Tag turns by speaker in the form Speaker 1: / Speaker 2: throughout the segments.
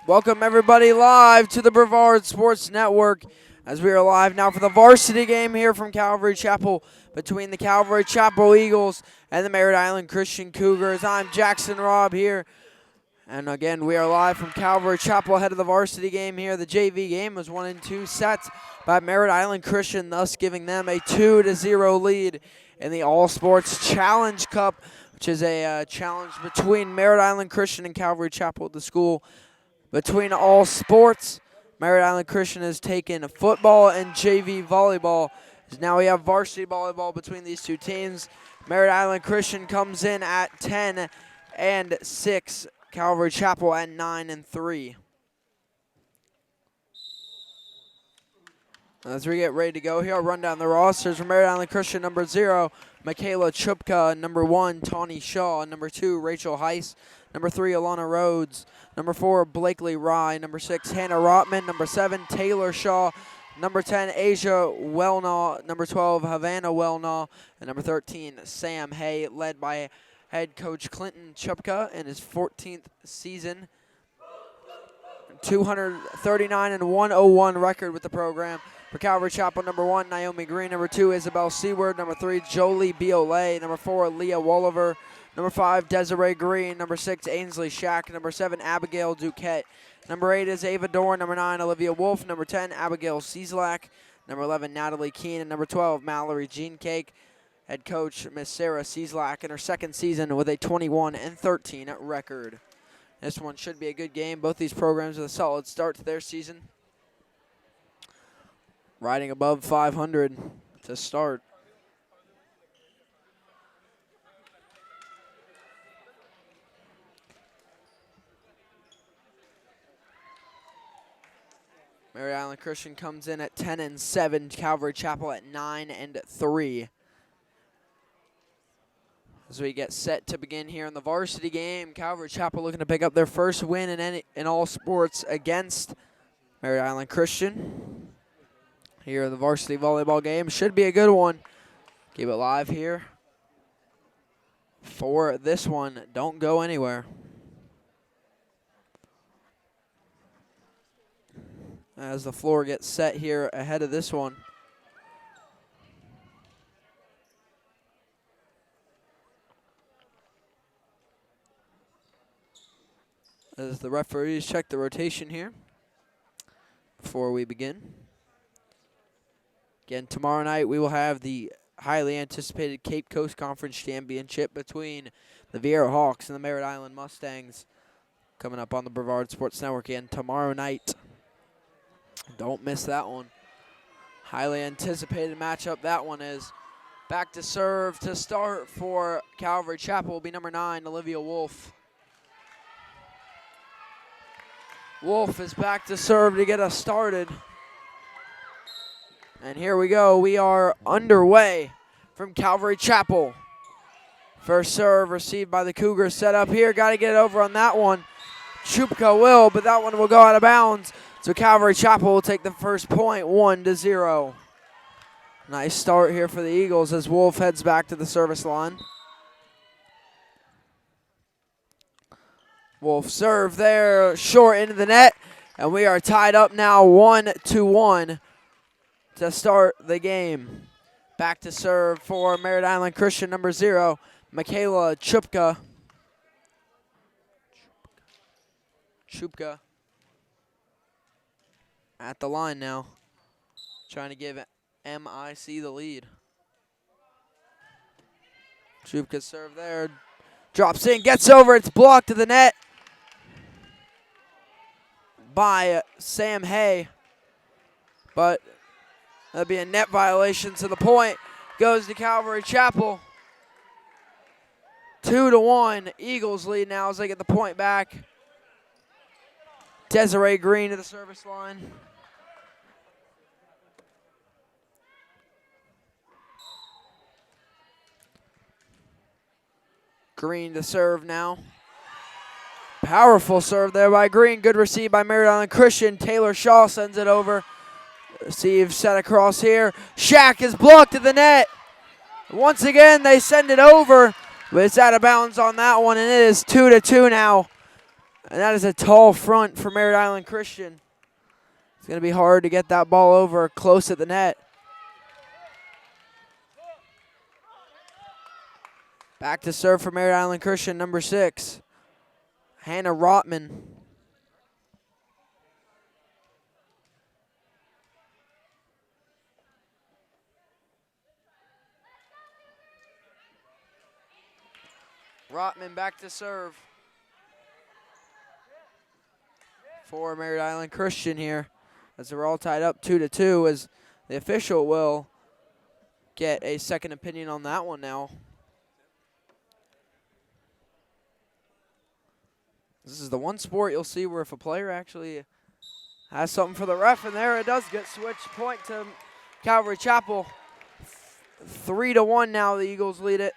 Speaker 1: Welcome everybody live to the Brevard Sports Network as we are live now for the varsity game here from Calvary Chapel between the Calvary Chapel Eagles and the Merritt Island Christian Cougars. I'm Jackson Robb here. And again, we are live from Calvary Chapel ahead of the varsity game here. The JV game was 1 in 2 sets by Merritt Island Christian, thus giving them a 2-0 lead in the All Sports Challenge Cup, which is a challenge between Merritt Island Christian and Calvary Chapel, the school. Between all sports, Merritt Island Christian has taken football and JV volleyball. Now we have varsity volleyball between these two teams. Merritt Island Christian comes in at 10-6. Calvary Chapel at 9-3. As we get ready to go here, I'll run down the rosters. For Merritt Island Christian, number 0, Michaela Chupka. Number 1, Tawny Shaw. Number 2, Rachel Heiss. Number 3, Alana Rhodes. Number 4, Blakely Rye. Number 6, Hannah Rotman. Number 7, Taylor Shaw. Number 10, Asia Wellnaw. Number 12, Havana Wellnaw. And number 13, Sam Hay, led by head coach Clinton Chupka in his 14th season. 239 and 101 record with the program. For Calvary Chapel, number 1, Naomi Green. Number 2, Isabel Seward. Number 3, Jolie Biolay. Number 4, Leah Wolliver. Number 5, Desiree Green. Number 6, Ainsley Shack. Number 7, Abigail Duquette. Number 8 is Ava Dorn. Number 9, Olivia Wolf. Number 10, Abigail Cieslak. Number 11, Natalie Keene. And number 12, Mallory Jean Cake. Head coach, Miss Sarah Cieslak, in her second season with a 21-13 record. This one should be a good game. Both these programs with a solid start to their season. Riding above 500 to start. Merritt Island Christian comes in at 10-7. Calvary Chapel at 9-3. As we get set to begin here in the varsity game, Calvary Chapel looking to pick up their first win in all sports against Merritt Island Christian. Here in the varsity volleyball game, should be a good one. Keep it live here for this one. Don't go anywhere. As the floor gets set here ahead of this one. As the referees check the rotation here before we begin. Again, tomorrow night we will have the highly anticipated Cape Coast Conference Championship between the Vieira Hawks and the Merritt Island Mustangs coming up on the Brevard Sports Network again tomorrow night. Don't miss that one. Highly anticipated matchup that one is. Back to serve to start for Calvary Chapel will be number 9, Olivia Wolf. Wolf is back to serve to get us started. And here we go. We are underway from Calvary Chapel. First serve received by the Cougars. Set up here. Got to get it over on that one. Chupka will, but that one will go out of bounds. So Calvary Chapel will take the first point, 1-0. Nice start here for the Eagles as Wolf heads back to the service line. Wolf serve there, short into the net, and we are tied up now 1-1 to start the game. Back to serve for Merritt Island Christian, number 0, Michaela Chupka. Chupka at the line now, trying to give MIC the lead. Chupka serve there, drops in, gets over, it's blocked to the net by Sam Hay, but that'll be a net violation, so the point goes to Calvary Chapel. 2-1, Eagles lead now as they get the point back. Desiree Green to the service line. Green to serve now. Powerful serve there by Green. Good receive by Merritt Island Christian. Taylor Shaw sends it over. Receive set across here. Shack is blocked to the net. Once again, they send it over, but it's out of bounds on that one, and it is 2-2 now And that is a tall front for Merritt Island Christian. It's going to be hard to get that ball over close at the net. Back to serve for Merritt Island Christian, number 6, Hannah Rotman. Rotman back to serve for Merritt Island Christian here, as they're all tied up 2-2, as the official will get a second opinion on that one now. This is the one sport you'll see where if a player actually has something for the ref, and there it does get switched. Point to Calvary Chapel. 3-1 now, the Eagles lead it.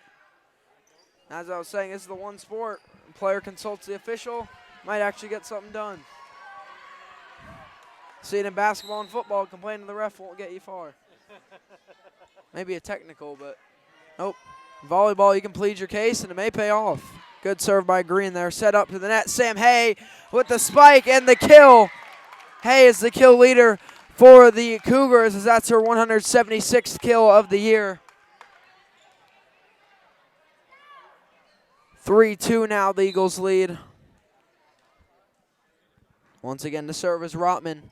Speaker 1: As I was saying, this is the one sport. The player consults the official, might actually get something done. See it in basketball and football, complaining to the ref won't get you far. Maybe a technical, but nope. Volleyball, you can plead your case, and it may pay off. Good serve by Green there. Set up to the net. Sam Hay with the spike and the kill. Hay is the kill leader for the Cougars, as that's her 176th kill of the year. 3-2 now, the Eagles lead. Once again, the serve is Rotman.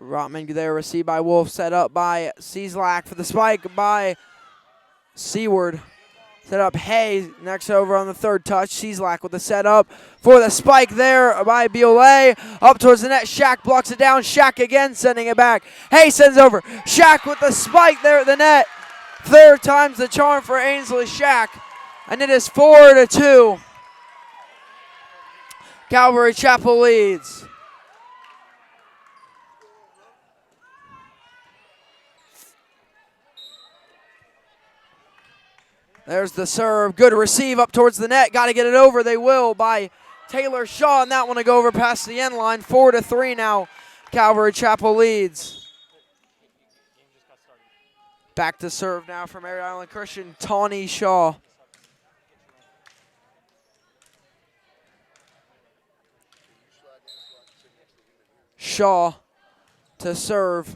Speaker 1: Rotman there, received by Wolf. Set up by Cieslak for the spike by Seward. Set up Hay next over on the third touch. Cieslak with the setup for the spike there by Biolay. Up towards the net. Shack blocks it down. Shack again sending it back. Hay sends over. Shack with the spike there at the net. Third time's the charm for Ainsley Shack. And it is 4-2. Calvary Chapel leads. There's the serve. Good receive up towards the net. Got to get it over. They will by Taylor Shaw. And that one to go over past the end line. 4-3 now. Calvary Chapel leads. Back to serve now for Merritt Island Christian. Tawny Shaw. Shaw to serve.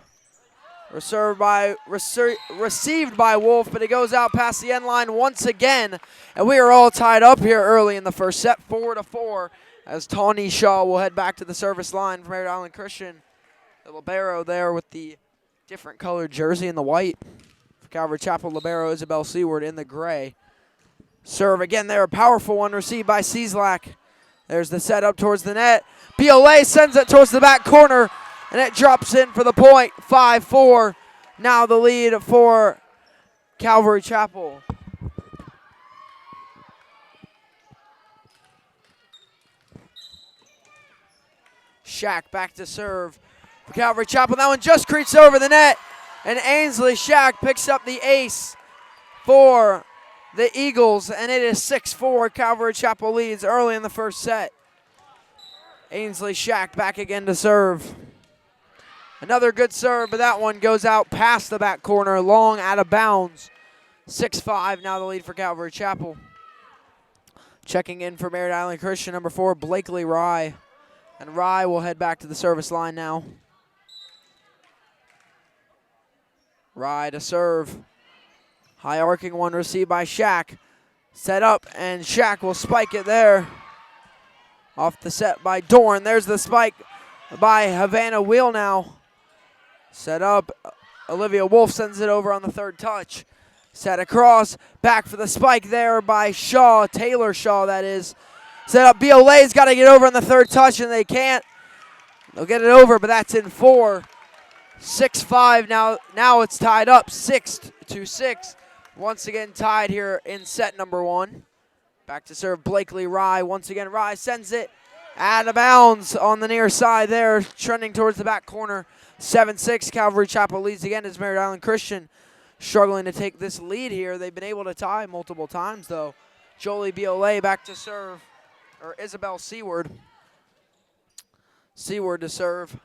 Speaker 1: Received by Wolf, but it goes out past the end line once again. And we are all tied up here early in the first set, 4-4, as Tawny Shaw will head back to the service line for Merritt Island Christian. The libero there with the different colored jersey in the white. For Calvary Chapel, libero Isabel Seward in the gray. Serve again there, a powerful one received by Cieslak. There's the setup towards the net. Biolay sends it towards the back corner. And it drops in for the point, 5-4. Now the lead for Calvary Chapel. Shack back to serve for Calvary Chapel. That one just creeps over the net. And Ainsley Shack picks up the ace for the Eagles. And it is 6-4. Calvary Chapel leads early in the first set. Ainsley Shack back again to serve. Another good serve, but that one goes out past the back corner, long out of bounds. 6-5, now the lead for Calvary Chapel. Checking in for Merritt Island Christian, number 4, Blakely Rye. And Rye will head back to the service line now. Rye to serve. High arcing one received by Shack. Set up, and Shack will spike it there. Off the set by Dorn. There's the spike by Havana Wheel now. Set up. Olivia Wolf sends it over on the third touch. Set across. Back for the spike there by Shaw. Taylor Shaw, that is. Set up. Biolay's got to get over on the third touch, and they can't. They'll get it over, but that's in 4. 6-5 now. Now it's tied up 6-6. Once again tied here in set number 1. Back to serve Blakely Rye. Once again, Rye sends it out of bounds on the near side there, trending towards the back corner. 7-6, Calvary Chapel leads again as Merritt Island Christian struggling to take this lead here. They've been able to tie multiple times, though. Jolie Biolay back to serve, or Isabel Seward. Seward to serve.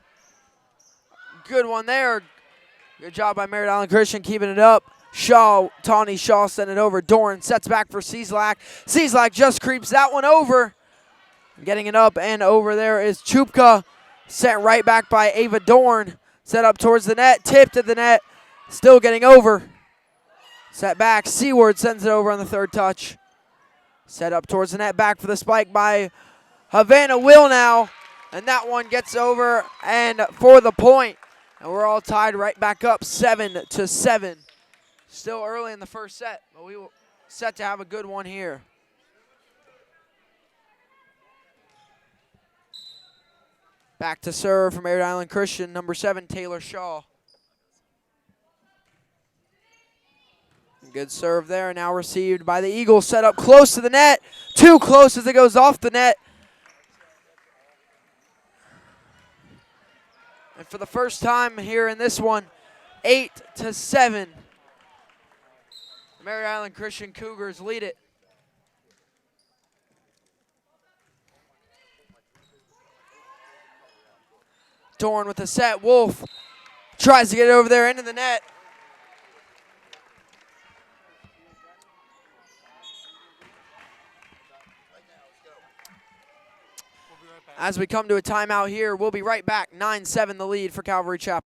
Speaker 1: Good one there. Good job by Merritt Island Christian keeping it up. Shaw, Tawny Shaw sent it over. Doran sets back for Cieslak. Cieslak just creeps that one over. Getting it up and over there is Chupka. Sent right back by Ava Dorn. Set up towards the net. Tipped at the net. Still getting over. Set back. Seaward sends it over on the third touch. Set up towards the net. Back for the spike by Havana Will now. And that one gets over and for the point. And we're all tied right back up 7-7. Still early in the first set, but we will set to have a good one here. Back to serve from Merritt Island Christian, number 7, Taylor Shaw. Good serve there, now received by the Eagles, set up close to the net. Too close as it goes off the net. And for the first time here in this one, 8-7. Merritt Island Christian Cougars lead it. Dorn with the set. Wolf tries to get it over there into the net. As we come to a timeout here, we'll be right back. 9-7 the lead for Calvary Chapel.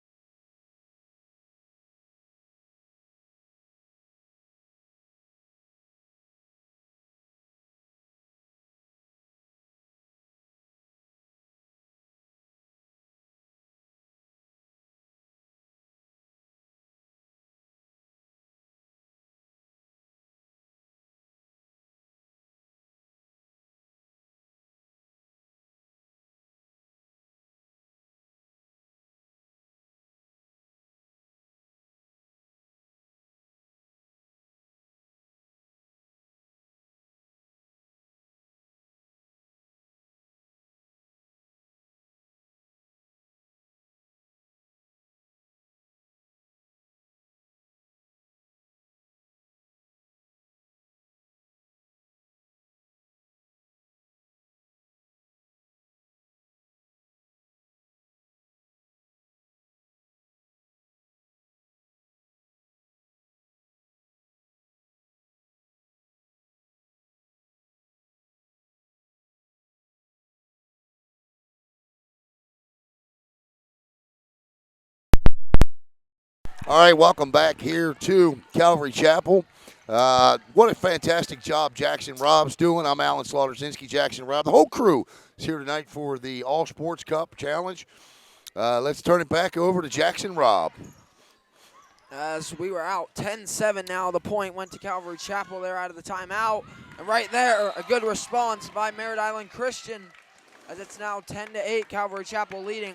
Speaker 2: All right, welcome back here to Calvary Chapel. What a fantastic job Jackson Rob's doing. I'm Alan Slaughterzinski, Jackson Rob. The whole crew is here tonight for the All Sports Cup Challenge. Let's turn it back over to Jackson Rob.
Speaker 1: As we were out 10-7 now, the point went to Calvary Chapel. They're out of the timeout. And right there, a good response by Merritt Island Christian as it's now 10-8, Calvary Chapel leading.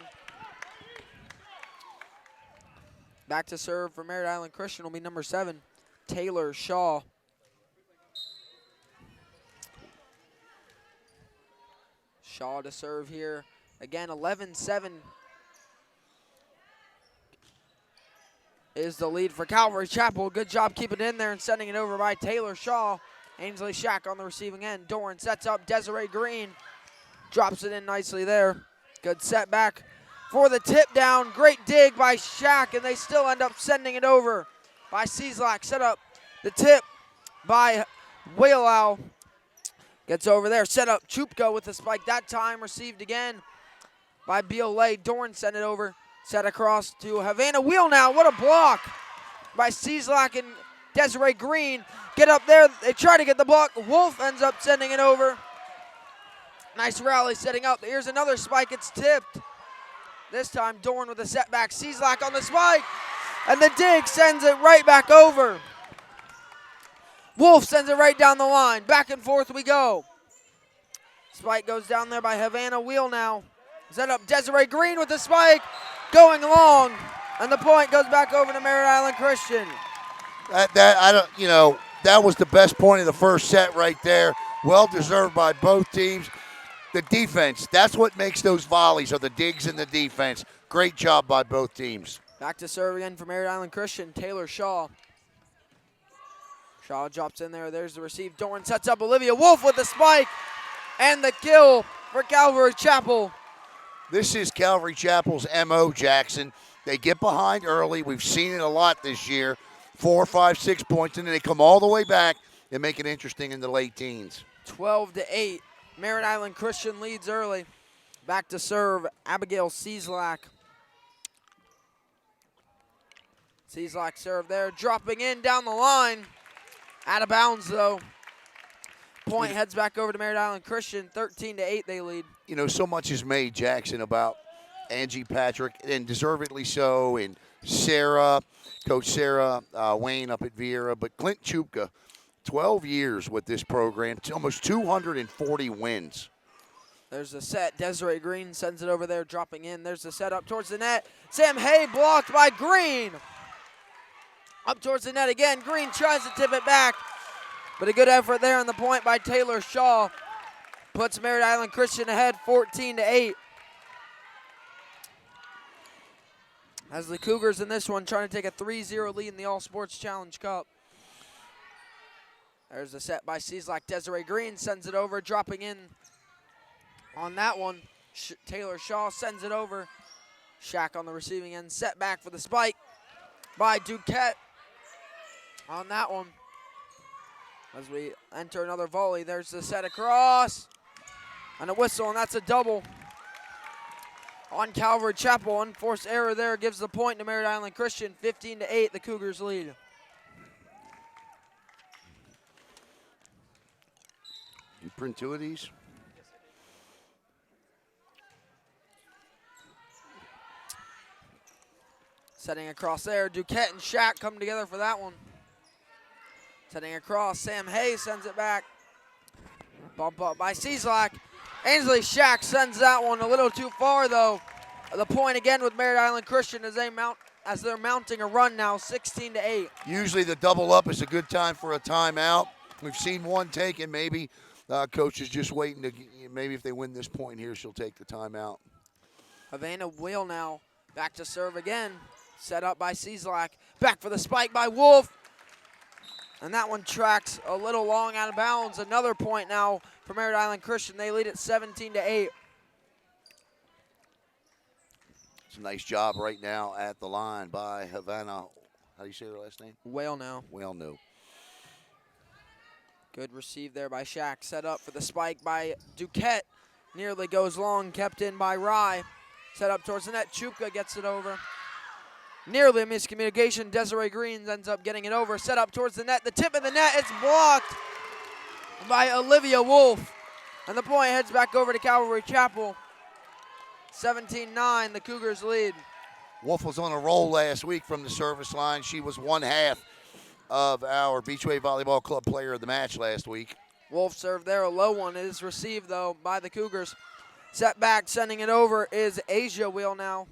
Speaker 1: Back to serve for Merritt Island Christian will be number 7, Taylor Shaw. Shaw to serve here. Again, 11-7 is the lead for Calvary Chapel. Good job keeping it in there and sending it over by Taylor Shaw. Ainsley Shack on the receiving end. Doran sets up Desiree Green. Drops it in nicely there. Good setback for the tip down. Great dig by Shack, and they still end up sending it over by Cieslak. Set up the tip by Wailau. Gets over there. Set up Chupka with the spike. That time received again by Biolay. Dorn sent it over. Set across to Havana Wheel now. What a block by Cieslak and Desiree Green. Get up there. They try to get the block. Wolf ends up sending it over. Nice rally setting up. Here's another spike. It's tipped. This time Dorn with a setback. Cieslak on the spike. And the dig sends it right back over. Wolf sends it right down the line. Back and forth we go. Spike goes down there by Havana Wheel now. Set up Desiree Green with the spike. Going long. And the point goes back over to Merritt Island Christian.
Speaker 2: That was the best point of the first set right there. Well deserved by both teams. The defense, that's what makes those volleys, are the digs and the defense. Great job by both teams.
Speaker 1: Back to serve again for Merritt Island Christian, Taylor Shaw. Shaw drops in there. There's the receive. Dorn sets up Olivia Wolf with the spike. And the kill for Calvary Chapel.
Speaker 2: This is Calvary Chapel's M.O., Jackson. They get behind early. We've seen it a lot this year. 4, 5, 6 points, and then they come all the way back and make it interesting in the late teens.
Speaker 1: 12-8. Merritt Island Christian leads early. Back to serve, Abigail Cieslak. Cieslak serve there, dropping in down the line. Out of bounds, though. Point heads back over to Merritt Island Christian. 13-8 they lead.
Speaker 2: You know, so much is made, Jackson, about Angie Patrick, and deservedly so, and Sarah, Coach Sarah Wayne up at Viera. But Clint Chupka, 12 years with this program, almost 240 wins.
Speaker 1: There's a set. Desiree Green sends it over there, dropping in. There's the set up towards the net. Sam Hay blocked by Green. Up towards the net again. Green tries to tip it back. But a good effort there on the point by Taylor Shaw. Puts Merritt Island Christian ahead 14-8. As the Cougars in this one trying to take a 3-0 lead in the All Sports Challenge Cup. There's a set by Cieslak. Desiree Green sends it over, dropping in on that one. Taylor Shaw sends it over. Shack on the receiving end. Set back for the spike by Duquette on that one. As we enter another volley, there's the set across. And a whistle, and that's a double on Calvary Chapel. Unforced error there gives the point to Merritt Island Christian. 15-8, the Cougars lead.
Speaker 2: You print two of these?
Speaker 1: Setting across there, Duquette and Shack come together for that one. Setting across, Sam Hay sends it back. Bump up by Cieslak. Ainsley Shack sends that one a little too far, though. The point again with Merritt Island Christian as they're mounting a run now, 16-8.
Speaker 2: Usually the double up is a good time for a timeout. We've seen one taken. Maybe coach is just waiting to, maybe if they win this point here, she'll take the timeout.
Speaker 1: Havana Wheel now back to serve again. Set up by Cieslak. Back for the spike by Wolf. And that one tracks a little long out of bounds. Another point now for Merritt Island Christian. They lead at 17-8.
Speaker 2: It's a nice job right now at the line by Havana. How do you say her last name?
Speaker 1: Whale now.
Speaker 2: Well, no.
Speaker 1: Good receive there by Shack. Set up for the spike by Duquette. Nearly goes long, kept in by Rye. Set up towards the net. Chupka gets it over. Nearly a miscommunication. Desiree Green ends up getting it over. Set up towards the net. The tip of the net. It's blocked by Olivia Wolf. And the point heads back over to Calvary Chapel. 17-9, the Cougars lead.
Speaker 2: Wolf was on a roll last week from the service line. She was one half of our Beachway Volleyball Club player of the match last week.
Speaker 1: Wolf served there. A low one is received, though, by the Cougars. Set back, sending it over is Asia Wheel now.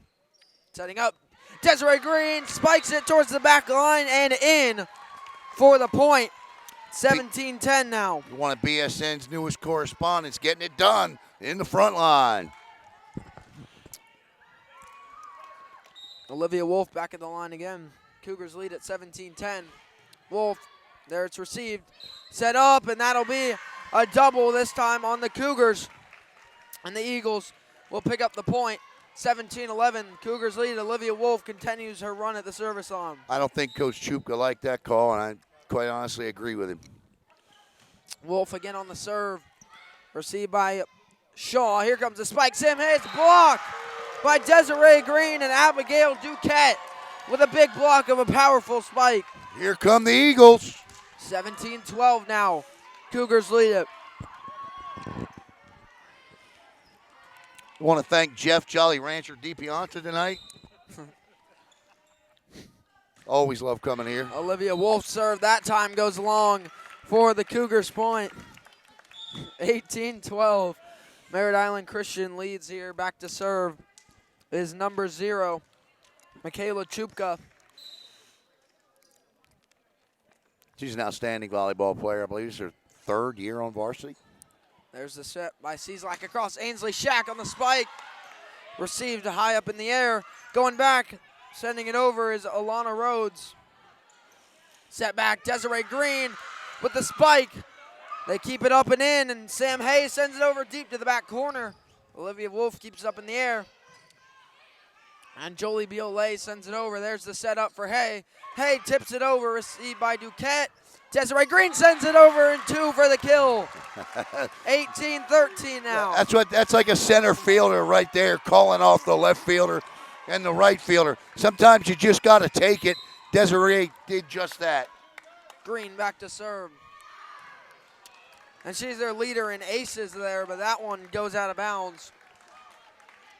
Speaker 1: Setting up. Desiree Green spikes it towards the back line and in for the point. 17-10 now.
Speaker 2: One of BSN's newest correspondents getting it done in the front line.
Speaker 1: Olivia Wolf back at the line again. Cougars lead at 17-10. Wolf, there it's received. Set up, and that'll be a double this time on the Cougars. And the Eagles will pick up the point. 17-11, Cougars lead. Olivia Wolf continues her run at the service line.
Speaker 2: I don't think Coach Chupka liked that call, and I quite honestly agree with him.
Speaker 1: Wolf again on the serve. Received by Shaw. Here comes the spike. Sam Hayes blocked by Desiree Green and Abigail Duquette with a big block of a powerful spike.
Speaker 2: Here come the Eagles.
Speaker 1: 17-12 now. Cougars lead it.
Speaker 2: I want to thank Jeff Jolly Rancher DiPianta tonight. Always love coming here.
Speaker 1: Olivia Wolf serve that time goes long for the Cougars point. 18-12. Merritt Island Christian leads here. Back to serve is number 0, Michaela Chupka.
Speaker 2: She's an outstanding volleyball player. I believe it's her 3rd year on varsity.
Speaker 1: There's the set by Cieslak across. Ainsley Shack on the spike. Received high up in the air. Going back, sending it over is Alana Rhodes. Set back, Desiree Green with the spike. They keep it up and in, and Sam Hayes sends it over deep to the back corner. Olivia Wolf keeps it up in the air. And Jolie Biolay sends it over. There's the setup for Hay. Hay tips it over, received by Duquette. Desiree Green sends it over and 2 for the kill. 18-13 now.
Speaker 2: That's like a center fielder right there calling off the left fielder and the right fielder. Sometimes you just got to take it. Desiree did just that.
Speaker 1: Green back to serve. And she's their leader in aces there, but that one goes out of bounds.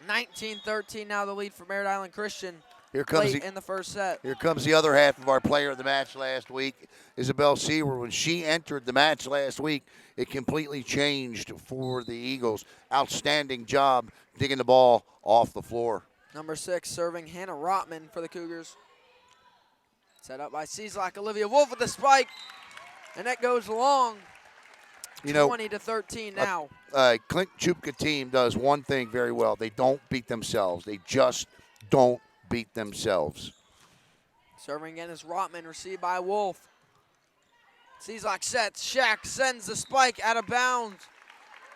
Speaker 1: 19-13 now, the lead for Merritt Island Christian.
Speaker 2: Here comes
Speaker 1: late in the first set.
Speaker 2: Here comes the other half of our player of the match last week, Isabel Seward. When she entered the match last week, it completely changed for the Eagles. Outstanding job digging the ball off the floor.
Speaker 1: Number 6 serving Hannah Rotman for the Cougars. Set up by Cieslak. Olivia Wolf with the spike, and that goes long. 20-13 now.
Speaker 2: Clint Chupka team does one thing very well. They don't beat themselves. They just don't beat themselves.
Speaker 1: Serving again is Rotman, received by Wolf. Cieslak sets. Shack sends the spike out of bounds.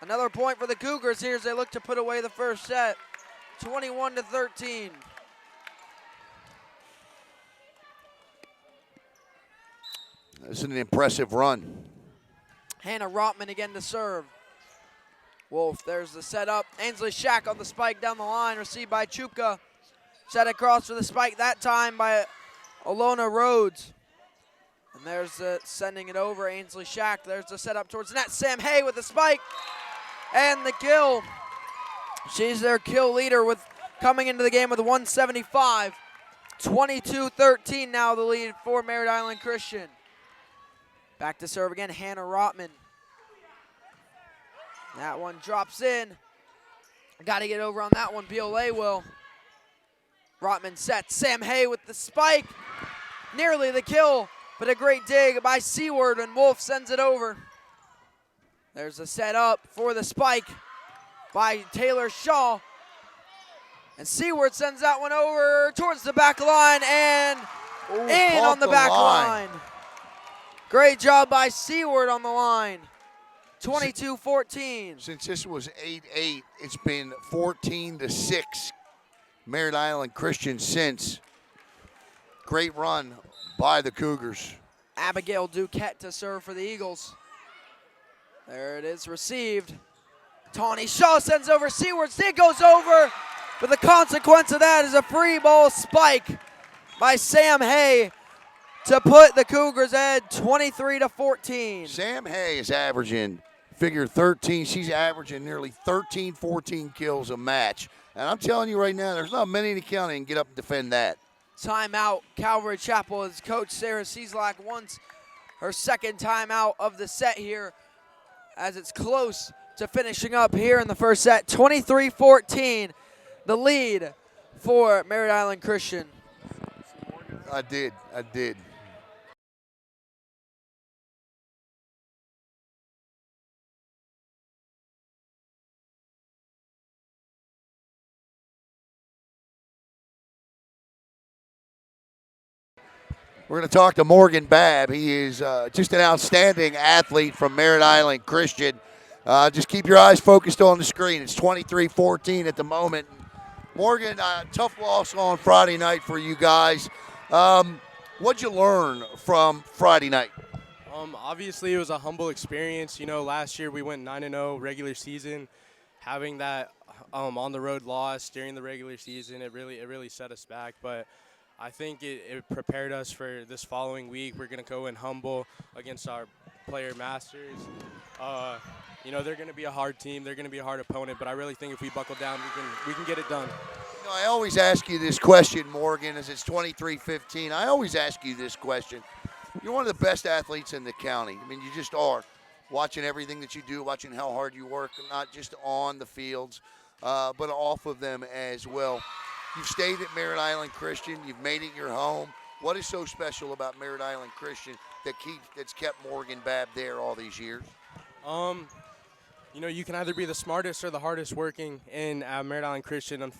Speaker 1: Another point for the Cougars here as they look to put away the first set. 21-13.
Speaker 2: This is an impressive run.
Speaker 1: Hannah Rotman again to serve. Wolf, there's the setup. Ainsley Shack on the spike down the line, received by Chupka. Set across for the spike that time by Alona Rhodes. And there's the sending it over, Ainsley Shack. There's the setup towards the net. Sam Hay with the spike and the kill. She's their kill leader with coming into the game with 175. 22-13 now the lead for Merritt Island Christian. Back to serve again, Hannah Rotman. That one drops in. Got to get over on that one, Biolay will. Rotman sets. Sam Hay with the spike. Nearly the kill, but a great dig by Seward, and Wolf sends it over. There's a set up for the spike by Taylor Shaw. And Seward sends that one over towards the back line and in on the back line. Great job by Seward on the line. 22-14.
Speaker 2: Since this was 8-8, it's been 14-6. Merritt Island Christian since. Great run by the Cougars.
Speaker 1: Abigail Duquette to serve for the Eagles. There it is, received. Tawny Shaw sends over Seward. It goes over, but the consequence of that is a free ball spike by Sam Hay to put the Cougars ahead 23-14.
Speaker 2: Sam Hay is averaging, figure 13. She's averaging nearly 13, 14 kills a match. And I'm telling you right now, there's not many in the county can get up and defend that.
Speaker 1: Timeout, Calvary Chapel, as Coach Sarah Cieslak wants her second timeout of the set here as it's close to finishing up here in the first set. 23-14, the lead for Merritt Island Christian.
Speaker 2: I did. We're going to talk to Morgan Babb. He is just an outstanding athlete from Merritt Island Christian. Just keep your eyes focused on the screen. It's 23-14 at the moment. Morgan, tough loss on Friday night for you guys. What'd you learn from Friday night?
Speaker 3: Obviously, it was a humble experience. You know, last year we went 9-0 regular season. Having that on the road loss during the regular season, it really set us back. But I think it prepared us for this following week. We're going to go in humble against our player masters. You know, they're going to be a hard team. They're going to be a hard opponent. But I really think if we buckle down, we can get it done.
Speaker 2: You know, I always ask you this question, Morgan, as it's 23-15. I always ask you this question. You're one of the best athletes in the county. I mean, you just are. Watching everything that you do, watching how hard you work, not just on the fields, but off of them as well. You've stayed at Merritt Island Christian. You've made it your home. What is so special about Merritt Island Christian that's kept Morgan Babb there all these years?
Speaker 3: You know, you can either be the smartest or the hardest working in Merritt Island Christian.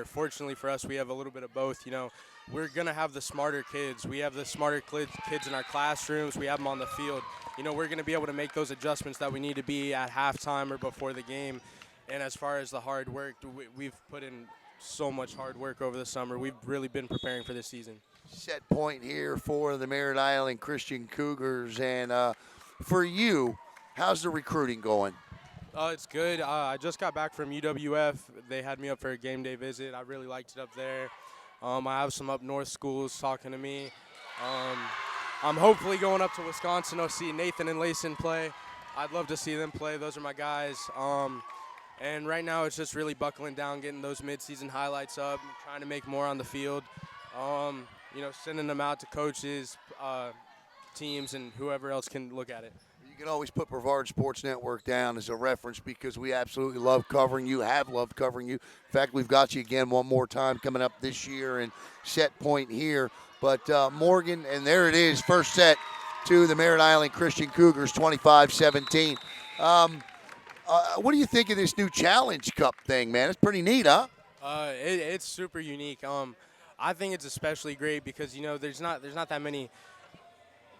Speaker 3: Fortunately for us, we have a little bit of both. You know, we're going to have the smarter kids. We have the smarter kids in our classrooms. We have them on the field. You know, we're going to be able to make those adjustments that we need to be at halftime or before the game. And as far as the hard work, we've put in so much hard work over the summer. We've really been preparing for this season.
Speaker 2: Set point here for the Merritt Island Christian Cougars. And for you, how's the recruiting going?
Speaker 3: It's good. I just got back from UWF. They had me up for a game day visit. I really liked it up there. I have some up north schools talking to me. I'm hopefully going up to Wisconsin to see Nathan and Layson play. I'd love to see them play. Those are my guys. And right now it's just really buckling down, getting those midseason highlights up, trying to make more on the field. Sending them out to coaches, teams, and whoever else can look at it.
Speaker 2: You can always put Brevard Sports Network down as a reference because we absolutely love covering you, have loved covering you. In fact, we've got you again one more time coming up this year and set point here. But Morgan, and there it is, first set to the Merritt Island Christian Cougars, 25-17. What do you think of this new Challenge Cup thing, man? It's pretty neat, huh?
Speaker 3: It's super unique. I think it's especially great because, there's not that many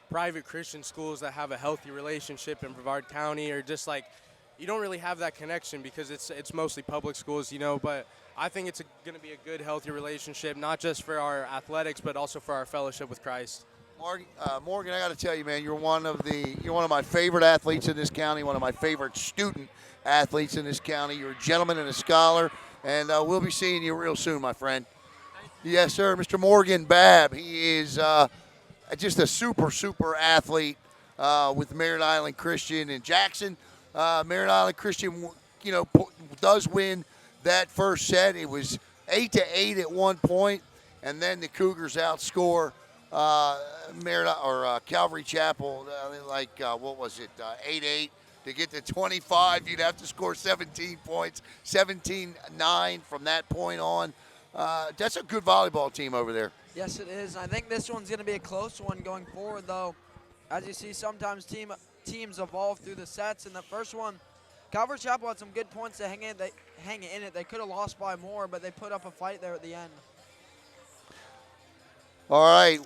Speaker 3: private Christian schools that have a healthy relationship in Brevard County, or just like you don't really have that connection because it's mostly public schools, but I think it's going to be a good, healthy relationship, not just for our athletics but also for our fellowship with Christ.
Speaker 2: Morgan, I got to tell you, man, you're one of my favorite athletes in this county, one of my favorite student athletes in this county. You're a gentleman and a scholar, and we'll be seeing you real soon, my friend. Yes, sir, Mr. Morgan Babb. He is just a super athlete with Merritt Island Christian and Jackson. Merritt Island Christian, does win that first set. It was 8-8 at one point, and then the Cougars outscore Calvary Chapel, 8-8 to get to 25. You'd have to score 17 points, 17-9 from that point on. That's a good volleyball team over there.
Speaker 1: Yes, it is. I think this one's going to be a close one going forward, though. As you see, sometimes teams evolve through the sets. In the first one, Calvary Chapel had some good points to hang in it. They could have lost by more, but they put up a fight there at the end.
Speaker 2: All right.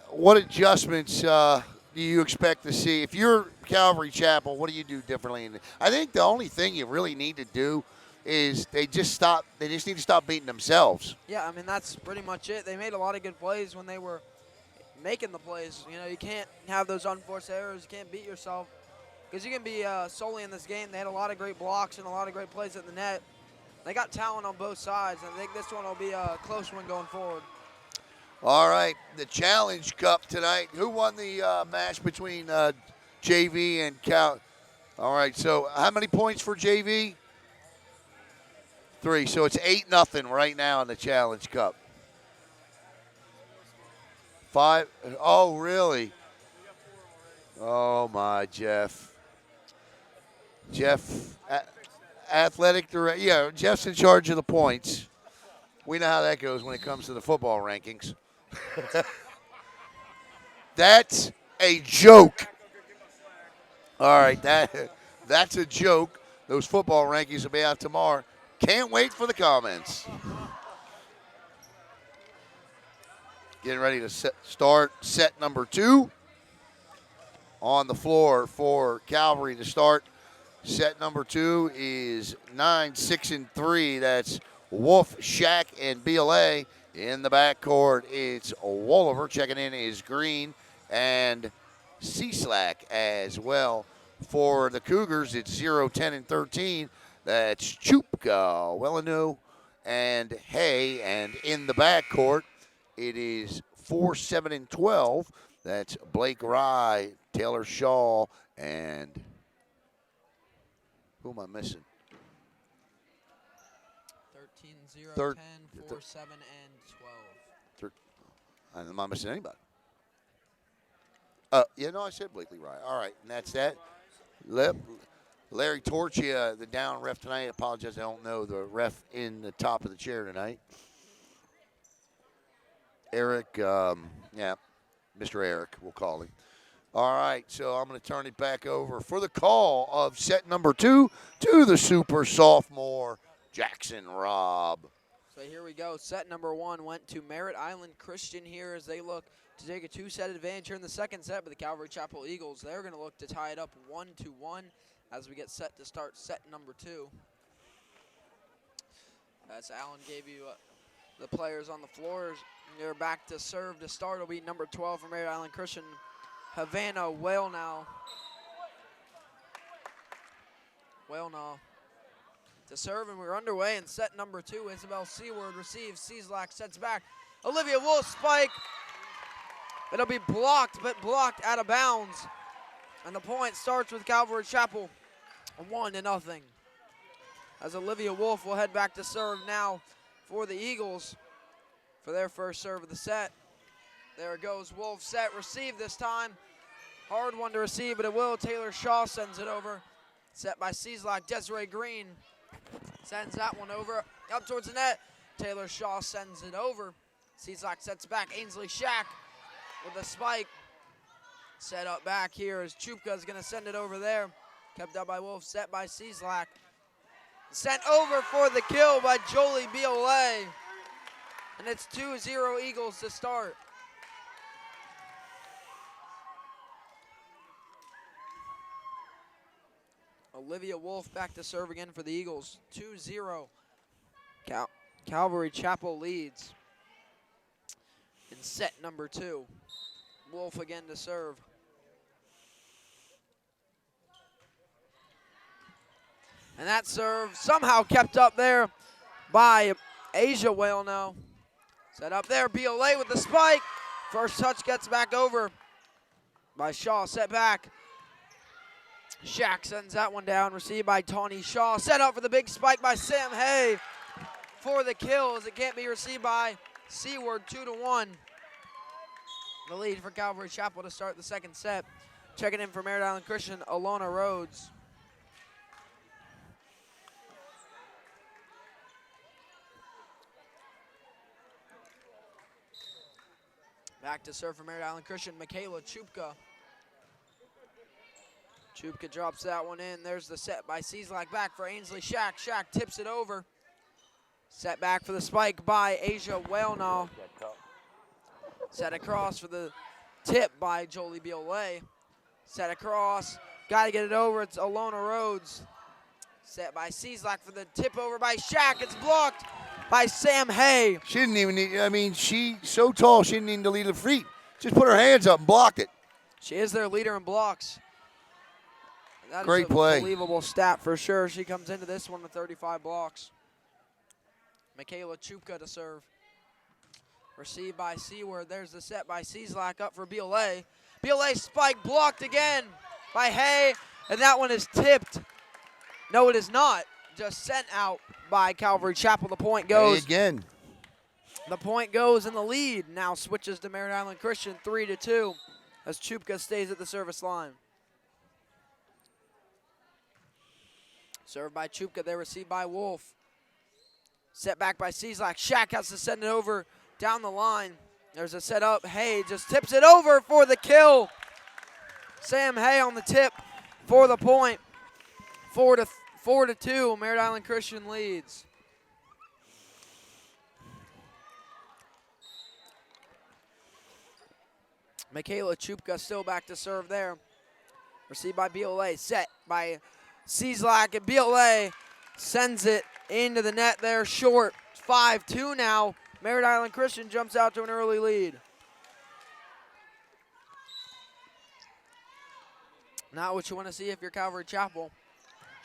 Speaker 2: What adjustments do you expect to see? If you're Calvary Chapel, what do you do differently? I think the only thing you really need to do is they just need to stop beating themselves.
Speaker 1: Yeah, I mean, that's pretty much it. They made a lot of good plays when they were making the plays. You can't have those unforced errors. You can't beat yourself because you can be solely in this game. They had a lot of great blocks and a lot of great plays at the net. They got talent on both sides. I think this one will be a close one going forward.
Speaker 2: All right, the Challenge Cup tonight. Who won the match between JV and Cal? All right, so how many points for JV? 3. So it's 8-0 right now in the Challenge Cup. 5. Oh, really? Oh, my, Jeff. Athletic director. Yeah, Jeff's in charge of the points. We know how that goes when it comes to the football rankings. That's a joke. All right, that's a joke. Those football rankings will be out tomorrow. Can't wait for the comments. Getting ready to start set number 2. On the floor for Calvary to start. Set number 2 is 9-6-3. That's Wolf, Shack, and BLA. In the backcourt, it's Wolliver. Checking in is Green and C-Slack as well. For the Cougars, it's 0, 10, and 13. That's Chupka, Wellanu, and Hay. And in the backcourt, it is 4, 7, and 12. That's Blake Rye, Taylor Shaw, and who am I missing?
Speaker 1: 13, 0, 10, 4, 7, and 12.
Speaker 2: I'm not missing anybody. I said Blakely Rye. All right, and that's that. Larry Torchia, the down ref tonight. I apologize, I don't know the ref in the top of the chair tonight. Eric, Mr. Eric, we'll call him. All right, so I'm going to turn it back over for the call of set number 2 to the super sophomore, Jackson Robb.
Speaker 1: So here we go. Set number 1 went to Merritt Island Christian here as they look to take a 2-set advantage here in the second set. But the Calvary Chapel Eagles, they're going to look to tie it up 1-1 as we get set to start set number 2. As Alan gave you the players on the floors. They're back to serve to start. Will be number 12 for Merritt Island Christian, Havana Whale now to serve, and we're underway in set number 2. Isabel Seward receives. Cieslak sets back. Olivia Wolf spike. It'll be blocked, but blocked out of bounds. And the point starts with Calvary Chapel 1-0. As Olivia Wolf will head back to serve now for the Eagles for their first serve of the set. There it goes. Wolf set, receive this time. Hard one to receive, but it will. Taylor Shaw sends it over. Set by Cieslak. Desiree Green sends that one over. Up towards the net. Taylor Shaw sends it over. Cieslak sets back. Ainsley Shack with a spike. Set up back here as Chupka is going to send it over there. Kept up by Wolf. Set by Cieslak. Sent over for the kill by Jolie Biolay. And it's 2-0 Eagles to start. Olivia Wolf back to serve again for the Eagles. 2-0. Calvary Chapel leads in set number 2. Wolf again to serve. And that serve somehow kept up there by Asia Whale now. Set up there, Biolay with the spike. First touch gets back over by Shaw, set back. Shack sends that one down, received by Tawny Shaw. Set up for the big spike by Sam Hay for the kill as it can't be received by Seward, 2-1. The lead for Calvary Chapel to start the second set. Checking in for Merritt Island Christian, Alona Rhodes. Back to serve for Merritt Island Christian, Michaela Chupka. Chupka drops that one in. There's the set by Cieslak back for Ainsley Shack. Shack tips it over. Set back for the spike by Asia Wellnaw. Set across for the tip by Jolie Biolay. Set across. Got to get it over. It's Alona Rhodes. Set by Cieslak for the tip over by Shack. It's blocked by Sam Hay.
Speaker 2: She didn't even need, I mean, she's so tall, she didn't need to lead the feet. Just put her hands up and blocked it.
Speaker 1: She is their leader in blocks. That
Speaker 2: Great
Speaker 1: is a
Speaker 2: play.
Speaker 1: Unbelievable stat for sure. She comes into this one with 35 blocks. Michaela Chupka to serve. Received by Seward. There's the set by Cieslak up for Biolay. Biolay spike blocked again by Hay, and that one is tipped. No, it is not. Just sent out by Calvary Chapel. The point goes.
Speaker 2: Hay again.
Speaker 1: The point goes in the lead. Now switches to Merritt Island Christian, 3-2, as Chupka stays at the service line. Served by Chupka, they received by Wolf. Set back by Cieslak. Shack has to send it over down the line. There's a set up. Hay just tips it over for the kill. Sam Hay on the tip for the point. 4-2, Merritt Island Christian leads. Michaela Chupka still back to serve there. Received by Biolay. Set by Cieslak, and Biolay sends it into the net there short. 5-2 now. Merritt Island Christian jumps out to an early lead. Not what you want to see if you're Calvary Chapel.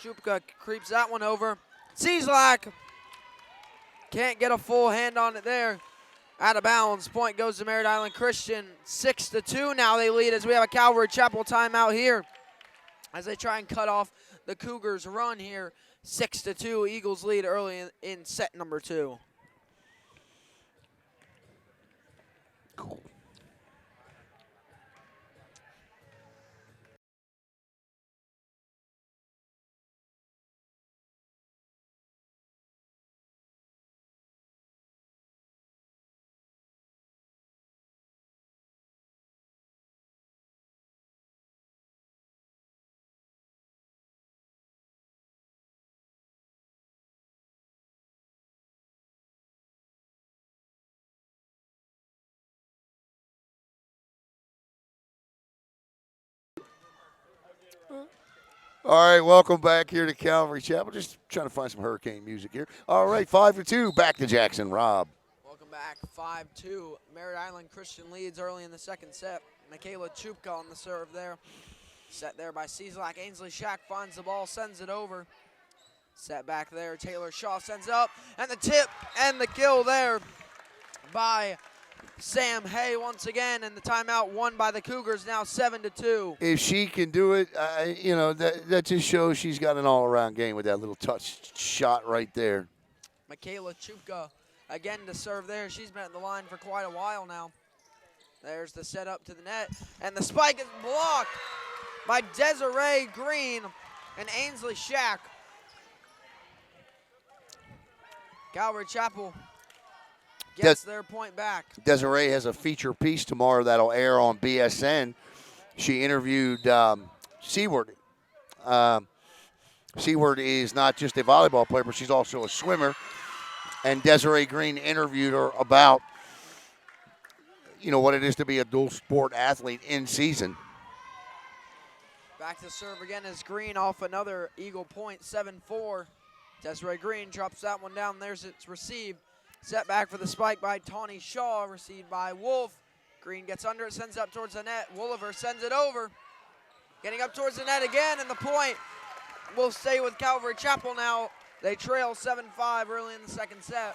Speaker 1: Chupka creeps that one over. Cieslak can't get a full hand on it there. Out of bounds. Point goes to Merritt Island Christian. 6-2 now they lead as we have a Calvary Chapel timeout here as they try and cut off the Cougars' run here. 6-2, Eagles lead early in set number 2.
Speaker 2: All right, welcome back here to Calvary Chapel. Just trying to find some hurricane music here. All right, 5-2, back to Jackson Robb.
Speaker 1: back 5-2. Merritt Island Christian leads early in the second set. Michaela Chupka on the serve there. Set there by Cieslak. Ainsley Shack finds the ball, sends it over. Set back there. Taylor Shaw sends it up. And the tip and the kill there by Sam Hay once again. And the timeout won by the Cougars, now 7-2.
Speaker 2: If she can do it, you know, that just shows she's got an all-around game with that little touch shot right there.
Speaker 1: Michaela Chupka again to serve there. She's been at the line for quite a while now. There's the set up to the net. And the spike is blocked by Desiree Green and Ainsley Shack. Calvary Chapel gets their point back.
Speaker 2: Desiree has a feature piece tomorrow that'll air on BSN. She interviewed Seward. Seward is not just a volleyball player, but she's also a swimmer. And Desiree Green interviewed her about, you know, what it is to be a dual sport athlete in season.
Speaker 1: Back to serve again is Green off another Eagle point, 7-4. Desiree Green drops that one down. There's it's received. Set back for the spike by Tawny Shaw, received by Wolf. Green gets under it, sends it up towards the net. Wolliver sends it over. Getting up towards the net again, and the point will stay with Calvary Chapel now. They trail 7-5 early in the second set.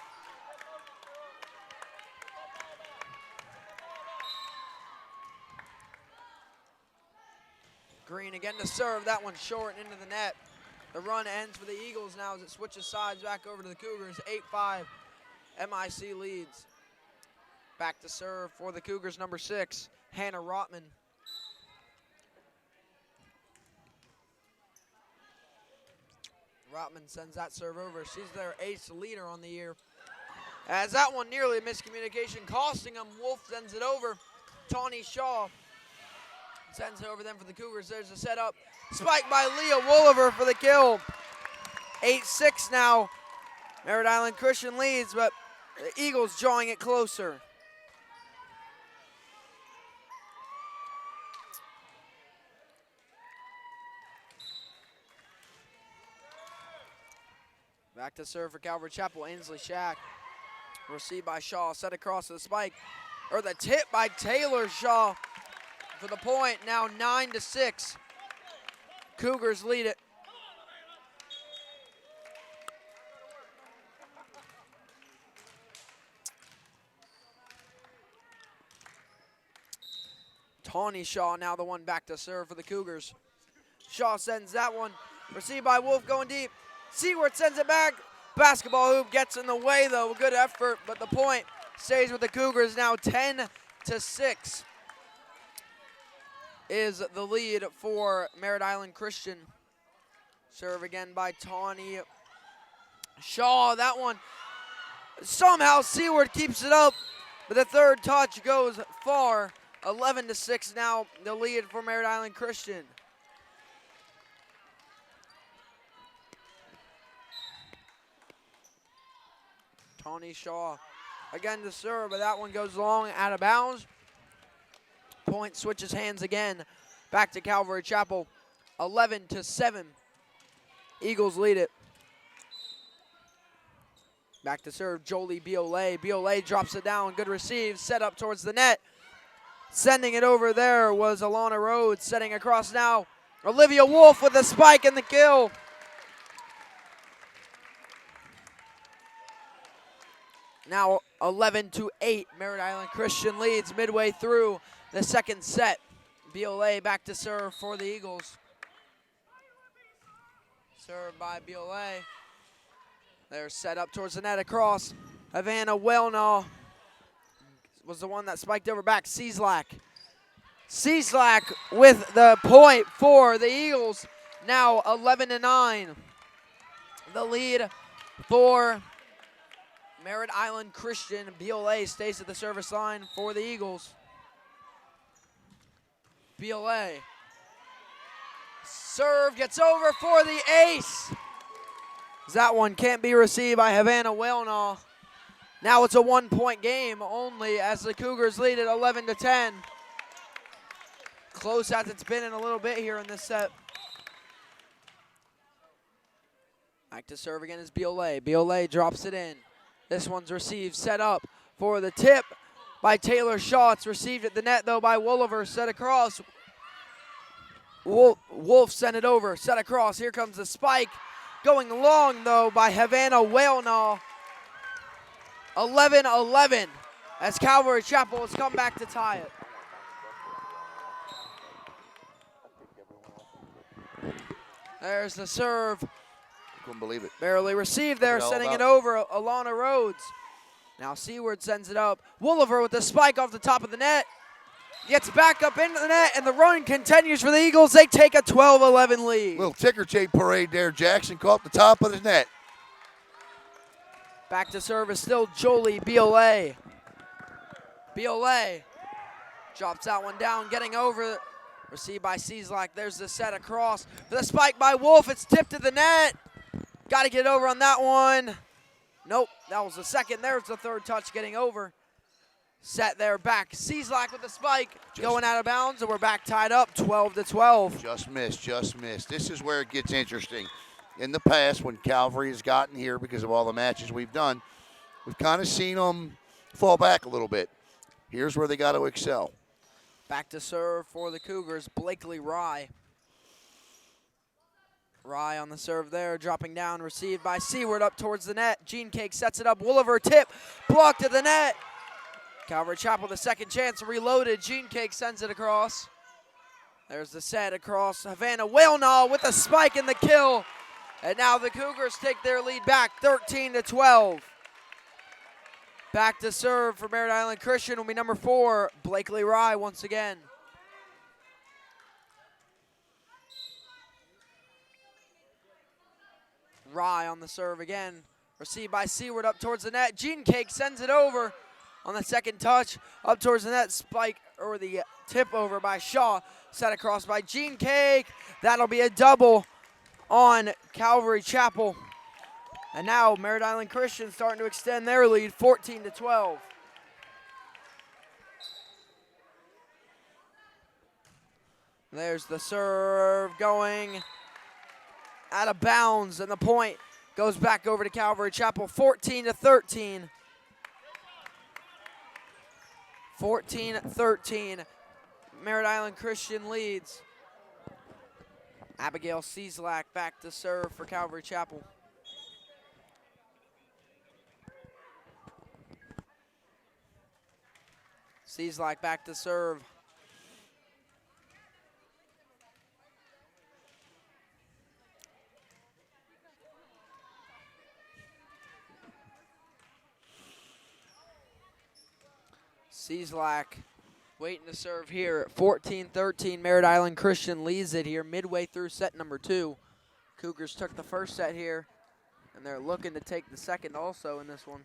Speaker 1: Green again to serve. That one short into the net. The run ends for the Eagles now as it switches sides back over to the Cougars. 8-5. MIC leads. Back to serve for the Cougars, number 6, Hannah Rotman. Rotman sends that serve over. She's their ace leader on the year. As that one nearly a miscommunication, costing them. Wolf sends it over. Tawny Shaw sends it over them for the Cougars. There's a setup. Spike by Leah Wolliver for the kill. 8-6 now. Merritt Island Christian leads, but the Eagles drawing it closer. Back to serve for Calvary Chapel, Ainsley Shack. Received by Shaw, set across to the spike. Or the tip by Taylor Shaw for the point, now 9-6. Cougars lead it. Tawny Shaw now the one back to serve for the Cougars. Shaw sends that one, received by Wolf going deep. Seward sends it back. Basketball hoop gets in the way though, good effort, but the point stays with the Cougars now 10-6. Is the lead for Merritt Island Christian. Serve again by Tawny Shaw. That one, somehow Seward keeps it up, but the third touch goes far. 11-6 now, the lead for Merritt Island Christian. Tawny Shaw again to serve, but that one goes long, out of bounds. Point switches hands again. Back to Calvary Chapel. 11-7. Eagles lead it. Back to serve Jolie Biolay. Biolay drops it down. Good receive. Set up towards the net. Sending it over there was Alana Rhodes. Setting across now. Olivia Wolf with the spike and the kill. Now 11-8. Merritt Island Christian leads midway through the second set. Biolay back to serve for the Eagles. Served by Biolay. They're set up towards the net across. Havana Wellnaw was the one that spiked over back. Cieslak. Cieslak with the point for the Eagles. Now 11-9. The lead for Merritt Island Christian. Biolay stays at the service line for the Eagles. Biolay. Serve gets over for the ace. That one can't be received by Havana Wellnaw. Now it's a 1-point game only as the Cougars lead at 11-10. Close as it's been in a little bit here in this set. Back to serve again is Biolay. Biolay drops it in. This one's received, set up for the tip by Taylor Shaw. It's received at the net, though, by Wolliver. Set across. Wolf sent it over. Set across. Here comes the spike. Going long, though, by Havana Whalenaw. 11-11 as Calvary Chapel has come back to tie it. There's the serve.
Speaker 2: Couldn't believe it.
Speaker 1: Barely received there, sending it over. Alana Rhodes. Now Seward sends it up. Wolliver with the spike off the top of the net. Gets back up into the net, and the run continues for the Eagles. They take a 12-11 lead.
Speaker 2: Little ticker tape parade there. Jackson caught the top of the net.
Speaker 1: Back to serve is still Jolie Biolay. Biolay drops that one down, getting over. Received by Cieslak. There's the set across. For the spike by Wolf. It's tipped to the net. Got to get over on that one. Nope, that was the second. There's the third touch getting over. Set there back. Cieslak with the spike. Going out of bounds, and we're back tied up 12-12.
Speaker 2: Just missed, just missed. This is where it gets interesting. In the past, when Calvary has gotten here because of all the matches we've done, we've kind of seen them fall back a little bit. Here's where they got to excel.
Speaker 1: Back to serve for the Cougars, Blakely Rye. Rye on the serve there, dropping down, received by Seward up towards the net. Gene Cake sets it up. Wolliver tip, blocked to the net. Calvary Chapel the second chance, reloaded. Gene Cake sends it across. There's the set across. Havana Whalenaw with a spike and the kill. And now the Cougars take their lead back, 13-12. Back to serve for Merritt Island Christian will be number 4, Blakely Rye once again. Rye on the serve again. Received by Seward up towards the net. Gene Cake sends it over on the second touch. Up towards the net, spike, or the tip over by Shaw. Set across by Gene Cake. That'll be a double on Calvary Chapel. And now Merritt Island Christian starting to extend their lead, 14-12. There's the serve going out of bounds, and the point goes back over to Calvary Chapel, 14-13. 14-13. Merritt Island Christian leads. Abigail Cieslak back to serve for Calvary Chapel. Cieslak back to serve. Cieslak waiting to serve here. 14-13, Merritt Island Christian leads it here midway through set number 2. Cougars took the first set here, and they're looking to take the second also in this one.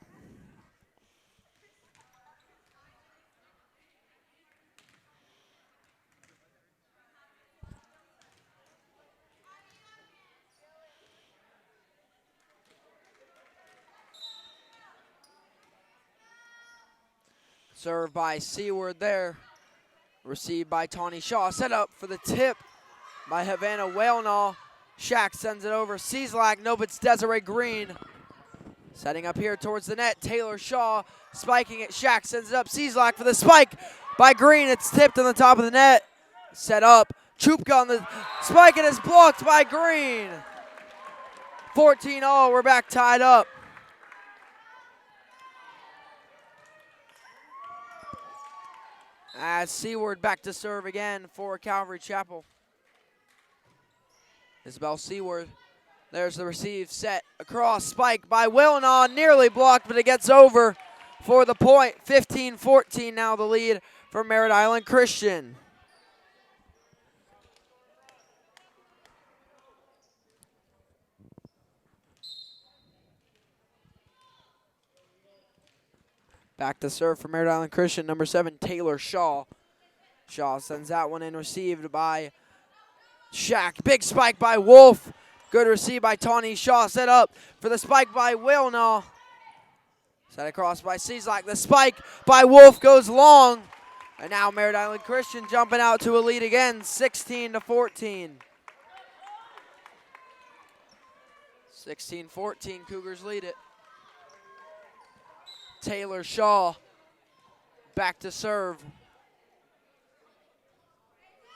Speaker 1: Served by Seward there. Received by Tawny Shaw. Set up for the tip by Havana Whalenaw. Shack sends it over. Cieslak, no, but it's Desiree Green. Setting up here towards the net. Taylor Shaw spiking it. Shack sends it up. Cieslak for the spike by Green. It's tipped on the top of the net. Set up. Chupka on the spike, and it's blocked by Green. 14-all. We're back tied up. As Seward back to serve again for Calvary Chapel. Isabel Seward. There's the receive, set across, spike by Whalenaw, nearly blocked, but it gets over for the point. 15-14 now the lead for Merritt Island Christian. Back to serve for Merritt Island Christian, number 7, Taylor Shaw. Shaw sends that one in, received by Shack. Big spike by Wolf. Good receive by Tawny Shaw. Set up for the spike by Whalenaw. Set across by Cieslak. The spike by Wolf goes long. And now Merritt Island Christian jumping out to a lead again, 16-14. 16-14, Cougars lead it. Taylor Shaw Back to serve.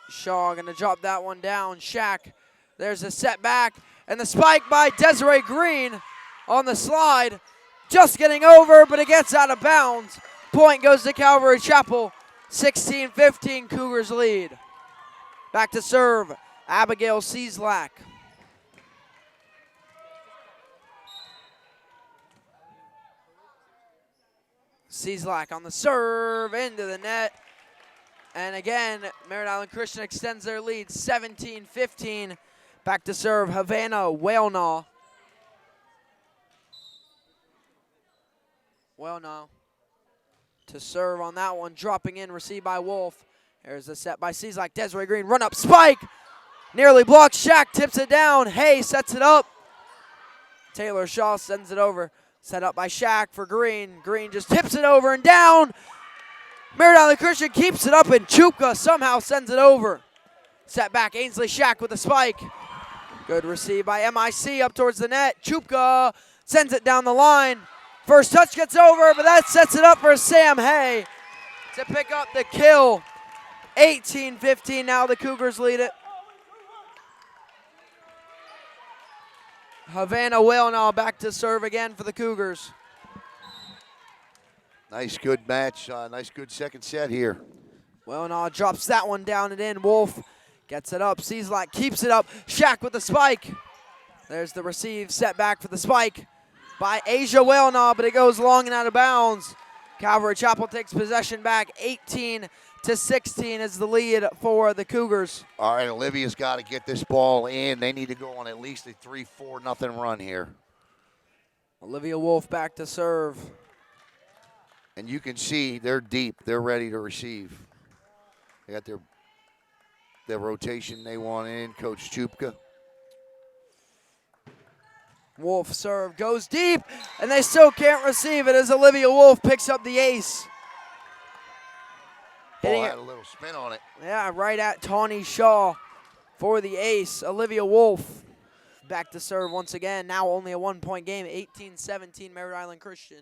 Speaker 1: Shaw gonna drop that one down. Shaq, there's a setback, and the spike by Desiree Green on the slide. Just getting over, but it gets out of bounds. Point goes to Calvary Chapel. 16-15, Cougars lead. Back to serve, Abigail Cieslak. Cieslak on the serve, into the net. And again, Merritt Island Christian extends their lead, 17-15. Back to serve, Havana Wellnaw. Wellnaw to serve on that one, dropping in, received by Wolf. There's a set by Cieslak, Desiree Green, run up, spike. Nearly blocked, Shaq tips it down. Hay sets it up. Taylor Shaw sends it over. Set up by Shaq for Green. Green just tips it over and down. Merritt Island Christian keeps it up, and Chupka somehow sends it over. Set back, Ainsley Shaq with the spike. Good receive by MIC up towards the net. Chupka sends it down the line. First touch gets over, but that sets it up for Sam Hay to pick up the kill. 18-15 now, the Cougars lead it. Havana Wellnaw back to serve again for the Cougars.
Speaker 2: Nice, good match. Nice, good second set here.
Speaker 1: Wellnaw drops that one down and in. Wolf gets it up. Cieslak keeps it up. Shaq with the spike. There's the receive, set back for the spike by Asia Wellnaw, but it goes long and out of bounds. Calvary Chapel takes possession back. 18-16 is the lead for the Cougars.
Speaker 2: All right, Olivia's got to get this ball in. They need to go on at least a 3-4-0 run here.
Speaker 1: Olivia Wolf back to serve.
Speaker 2: And you can see they're deep. They're ready to receive. They got their rotation they want in. Coach Chupka.
Speaker 1: Wolf serve goes deep, and they still can't receive it as Olivia Wolf picks up the ace.
Speaker 2: Ball had a little spin on it.
Speaker 1: Yeah, right at Tawny Shaw for the ace. Olivia Wolf back to serve once again. Now only a 1-point game, 18-17 Merritt Island Christian.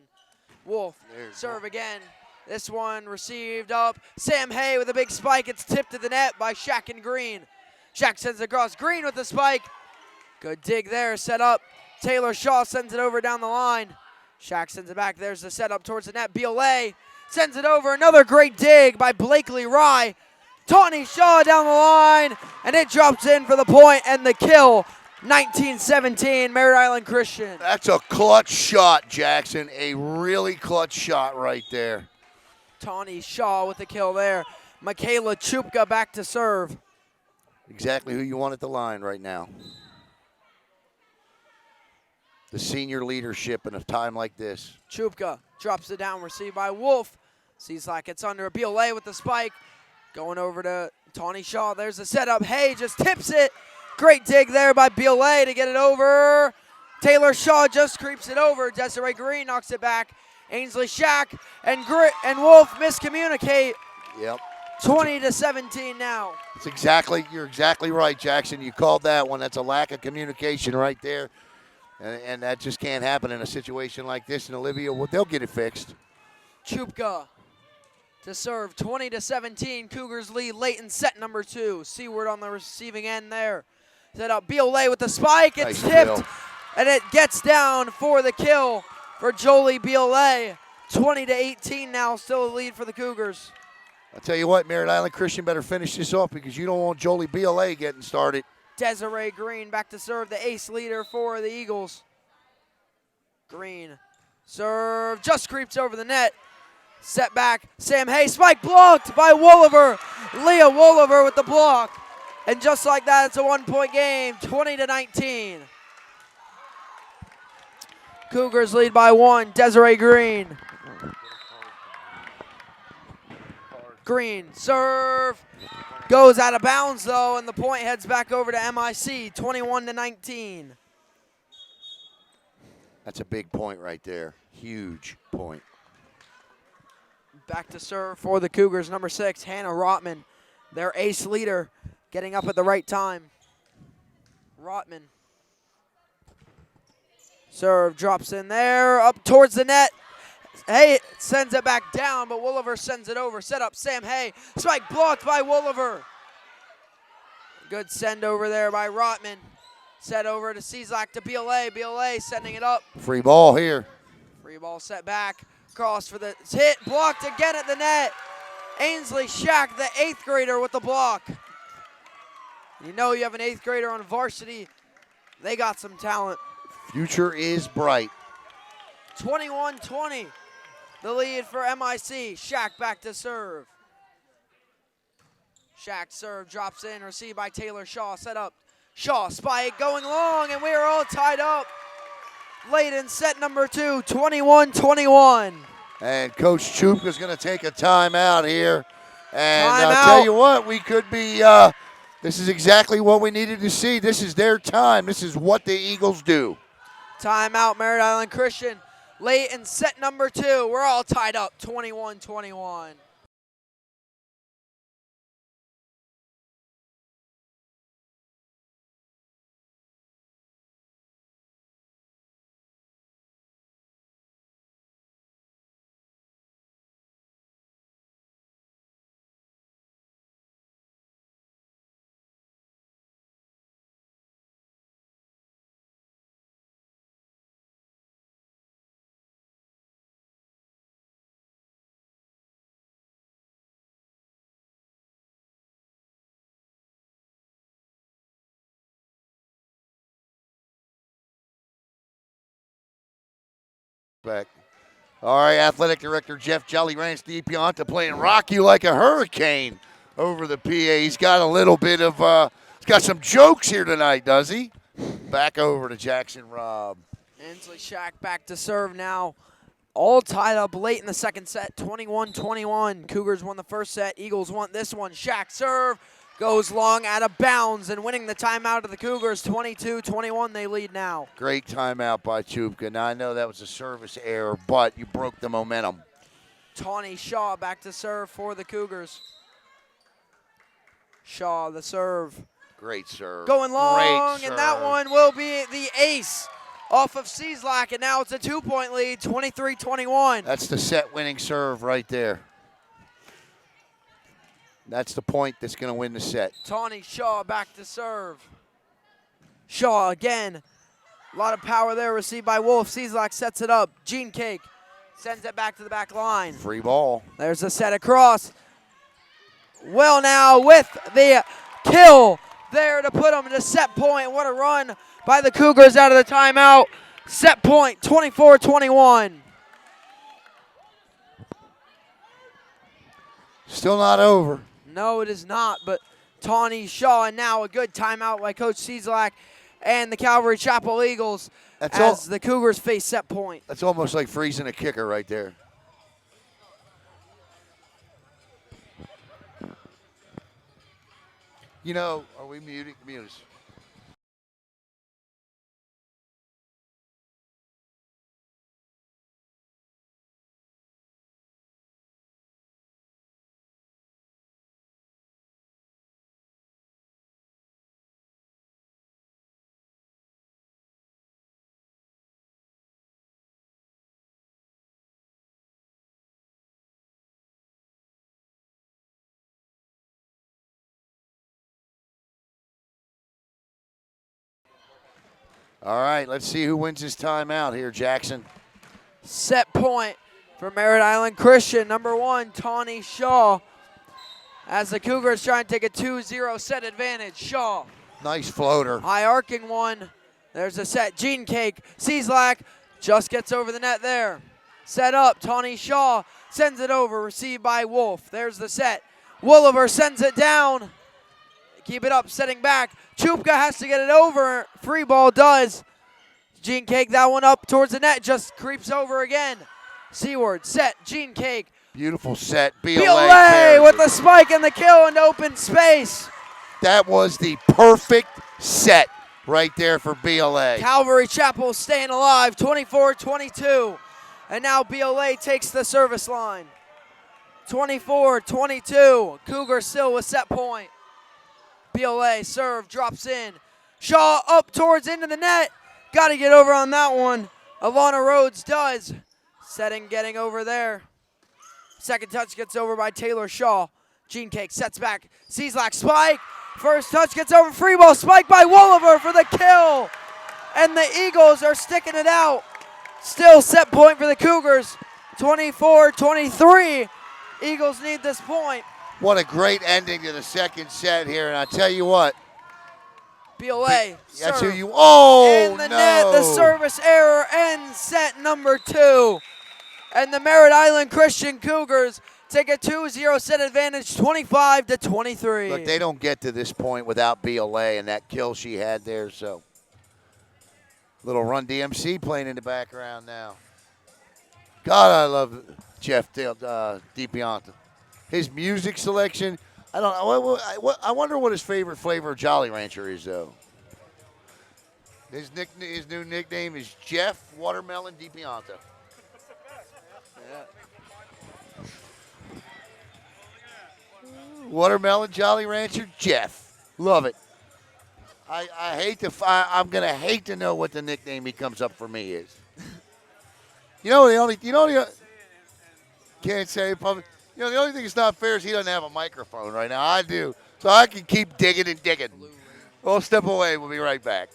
Speaker 1: Wolf serve again. This one received up. Sam Hay with a big spike. It's tipped to the net by Shaq and Green. Shaq sends it across. Green with the spike. Good dig there, set up. Taylor Shaw sends it over down the line. Shaq sends it back. There's the setup towards the net. Biolay sends it over. Another great dig by Blakely Rye. Tawny Shaw down the line, and it drops in for the point and the kill. 19-17, Merritt Island Christian.
Speaker 2: That's a clutch shot, Jackson. A really clutch shot right there.
Speaker 1: Tawny Shaw with the kill there. Michaela Chupka back to serve.
Speaker 2: Exactly who you want at the line right now. The senior leadership in a time like this.
Speaker 1: Chupka drops it down, received by Wolf. Cieslak it's under. Biolay with the spike. Going over to Tawny Shaw. There's the setup. Hay just tips it. Great dig there by Biolay to get it over. Taylor Shaw just creeps it over. Desiree Green knocks it back. Ainsley Shaq and Wolf miscommunicate.
Speaker 2: Yep.
Speaker 1: 20-17 now.
Speaker 2: You're exactly right, Jackson. You called that one. That's a lack of communication right there. And that just can't happen in a situation like this. And Olivia, they'll get it fixed.
Speaker 1: Chupka to serve. 20-17. Cougars lead late in set number 2. Seward on the receiving end there. Set up Biolay with the spike. It's tipped. And it gets down for the kill for Jolie Biolay. 20-18 now. Still a lead for the Cougars.
Speaker 2: I'll tell you what, Merritt Island Christian better finish this off because you don't want Jolie Biolay getting started.
Speaker 1: Desiree Green back to serve, the ace leader for the Eagles. Green serve just creeps over the net. Set back, Sam Hay, spike blocked by Wolliver. Leah Wolliver with the block. And just like that, it's a 1-point game, 20-19. Cougars lead by 1, Desiree Green. Green serve. Goes out of bounds, though, and the point heads back over to MIC, 21-19.
Speaker 2: That's a big point right there. Huge point.
Speaker 1: Back to serve for the Cougars, number 6, Hannah Rotman, their ace leader, getting up at the right time. Rotman. Serve drops in there, up towards the net. Hay sends it back down, but Wooliver sends it over. Set up Sam Hay. Spike blocked by Wooliver. Good send over there by Rotman. Set over to Cieslak to BLA. BLA sending it up.
Speaker 2: Free ball here.
Speaker 1: Free ball set back. Cross for the hit. Blocked again at the net. Ainsley Shack, the 8th grader, with the block. You know you have an 8th grader on varsity. They got some talent.
Speaker 2: Future is bright.
Speaker 1: 21-20. The lead for MIC. Shack back to serve. Shack serve, drops in, received by Taylor Shaw. Set up. Shaw, spike, going long, and we are all tied up. Late in set number 2, 21-21.
Speaker 2: And Coach Chupka is going to take a timeout here. And I'll
Speaker 1: Timeout.
Speaker 2: tell you what, we could be, this is exactly what we needed to see. This is their time. This is what the Eagles do.
Speaker 1: Timeout, Merritt Island Christian. Late in set number 2. We're all tied up, 21-21.
Speaker 2: Back. All right, Athletic Director Jeff Jolly Ranch DiPianta playing Rock You Like a Hurricane over the PA. He's got a little bit of, he's got some jokes here tonight, does he? Back over to Jackson Robb.
Speaker 1: Ainsley Shack back to serve now. All tied up late in the second set, 21-21. Cougars won the first set. Eagles won this one. Shack serve goes long, out of bounds, and winning the timeout of the Cougars, 22-21. They lead now.
Speaker 2: Great timeout by Chupka. Now, I know that was a service error, but you broke the momentum.
Speaker 1: Tawny Shaw back to serve for the Cougars. Shaw, the serve.
Speaker 2: Great serve.
Speaker 1: Going long,
Speaker 2: Great
Speaker 1: and that
Speaker 2: serve.
Speaker 1: one will be the ace off of Cieslak, and now it's a 2-point lead, 23-21.
Speaker 2: That's the set-winning serve right there. That's the point that's going to win the set.
Speaker 1: Tawny Shaw back to serve. Shaw again. A lot of power there received by Wolf. Cieslak sets it up. Gene Cake sends it back to the back line.
Speaker 2: Free ball.
Speaker 1: There's a set across. Well now with the kill there to put them to set point. What a run by the Cougars out of the timeout. Set point, 24-21.
Speaker 2: Still not over.
Speaker 1: No, it is not, but Tawny Shaw, and now a good timeout by Coach Cieslak and the Calvary Chapel Eagles as the Cougars face set point.
Speaker 2: That's almost like freezing a kicker right there. You know, are we muting? Mute us. All right, let's see who wins this timeout here, Jackson.
Speaker 1: Set point for Merritt Island Christian, number 1, Tawny Shaw. As the Cougars try and take a 2-0 set advantage. Shaw.
Speaker 2: Nice floater.
Speaker 1: High arcing one. There's a set. Gene Cake. Cieslak just gets over the net there. Set up. Tawny Shaw sends it over. Received by Wolf. There's the set. Wooliver sends it down. Keep it up. Setting back. Chupka has to get it over. Free ball does. Gene Cake that one up towards the net. Just creeps over again. Seaward. Set. Gene Cake.
Speaker 2: Beautiful set.
Speaker 1: BLA with the spike and the kill in open space.
Speaker 2: That was the perfect set right there for BLA.
Speaker 1: Calvary Chapel staying alive, 24-22. And now BLA takes the service line. 24-22. Cougars still with set point. BLA serve, drops in. Shaw up towards into the net. Got to get over on that one. Alana Rhodes does. Setting, getting over there. Second touch gets over by Taylor Shaw. Gene Cake sets back. Cieslak spike. First touch gets over. Free ball spike by Wolliver for the kill. And the Eagles are sticking it out. Still set point for the Cougars. 24-23. Eagles need this point.
Speaker 2: What a great ending to the second set here. And I tell you what.
Speaker 1: BLA.
Speaker 2: That's who you. Oh,
Speaker 1: in the
Speaker 2: no.
Speaker 1: net, the service error ends set number 2. And the Merritt Island Christian Cougars take a 2-0 set advantage, 25-23.
Speaker 2: Look, they don't get to this point without BLA and that kill she had there. So, little Run DMC playing in the background now. God, I love Jeff DiPianta. His music selection. I don't know. I wonder what his favorite flavor of Jolly Rancher is, though. His new nickname is Jeff Watermelon DiPianta. Watermelon Jolly Rancher Jeff. Love it. I hate to. I'm gonna hate to know what the nickname he comes up for me is. Can't say it public. The only thing that's not fair is he doesn't have a microphone right now. I do, so I can keep digging and digging. We'll step away. We'll be right back.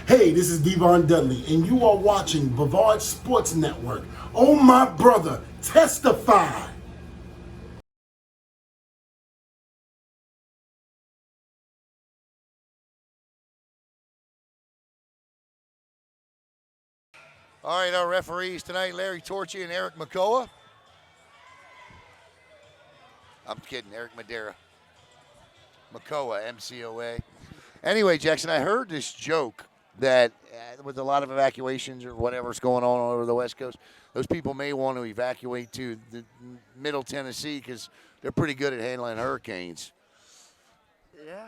Speaker 4: Hey, this is Devon Dudley, and you are watching Brevard Sports Network. Oh, my brother, testify.
Speaker 2: All right, our referees tonight, Larry Torchy and Eric McCoa. I'm kidding, Eric Madeira. McCoa, MCOA. Anyway, Jackson, I heard this joke that with a lot of evacuations or whatever's going on all over the West Coast, those people may want to evacuate to the Middle Tennessee because they're pretty good at handling hurricanes.
Speaker 1: Yeah.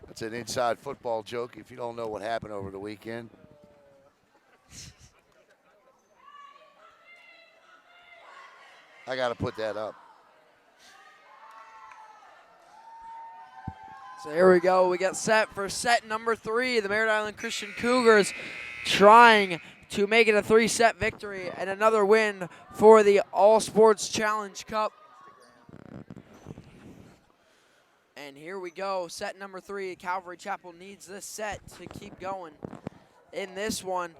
Speaker 2: That's an inside football joke if you don't know what happened over the weekend. I got to put that up.
Speaker 1: So here we go. We got set for set number 3. The Merritt Island Christian Cougars trying to make it a 3-set victory and another win for the All Sports Challenge Cup. And here we go. Set number 3. Calvary Chapel needs this set to keep going. In this one,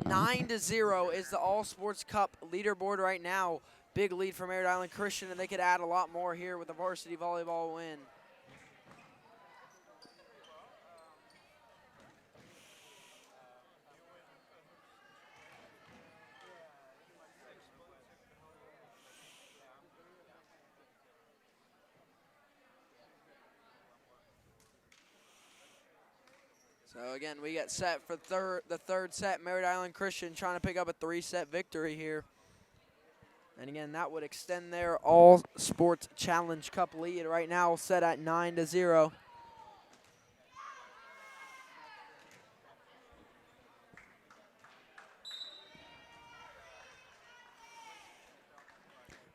Speaker 1: 9-0 is the All Sports Cup leaderboard right now. Big lead for Merritt Island Christian, and they could add a lot more here with a varsity volleyball win. So again, we get set for the third set. Merritt Island Christian trying to pick up a 3-set victory here. And again, that would extend their All Sports Challenge Cup lead right now set at 9-0.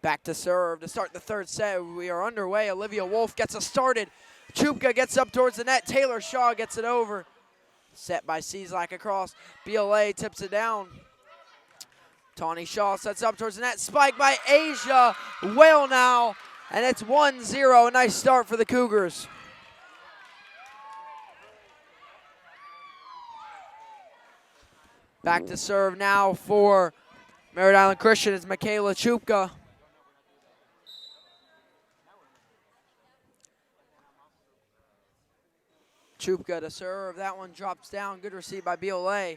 Speaker 1: Back to serve to start the third set. We are underway. Olivia Wolf gets us started. Chupka gets up towards the net. Taylor Shaw gets it over. Set by Cieslak across. BLA tips it down. Tawny Shaw sets up towards the net. Spike by Asia Whale now. And it's 1-0. A nice start for the Cougars. Back to serve now for Merritt Island Christian is Michaela Chupka. Chupka to serve. That one drops down. Good receive by BLA.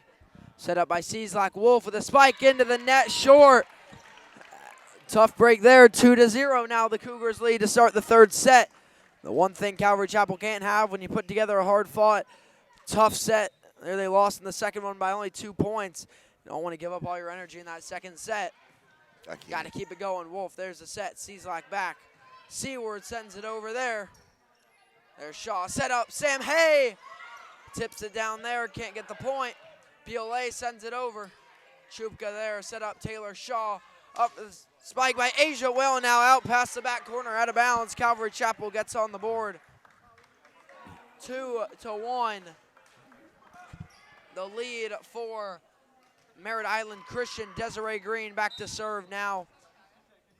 Speaker 1: Set up by Cieslak. Wolf with a spike into the net. Short. Tough break there. 2-0 now. The Cougars lead to start the third set. The one thing Calvary Chapel can't have when you put together a hard-fought, tough set. There they lost in the second one by only 2 points. You don't want to give up all your energy in that second set. Got to keep it going. Wolf, there's the set. Cieslak back. Seaward sends it over there. There's Shaw. Set up. Sam Hay tips it down there. Can't get the point. BLA sends it over. Chupka there. Set up Taylor Shaw. Up the spike by Asia Well now out past the back corner. Out of bounds. Calvary Chapel gets on the board. 2-1. The lead for Merritt Island Christian. Desiree Green back to serve now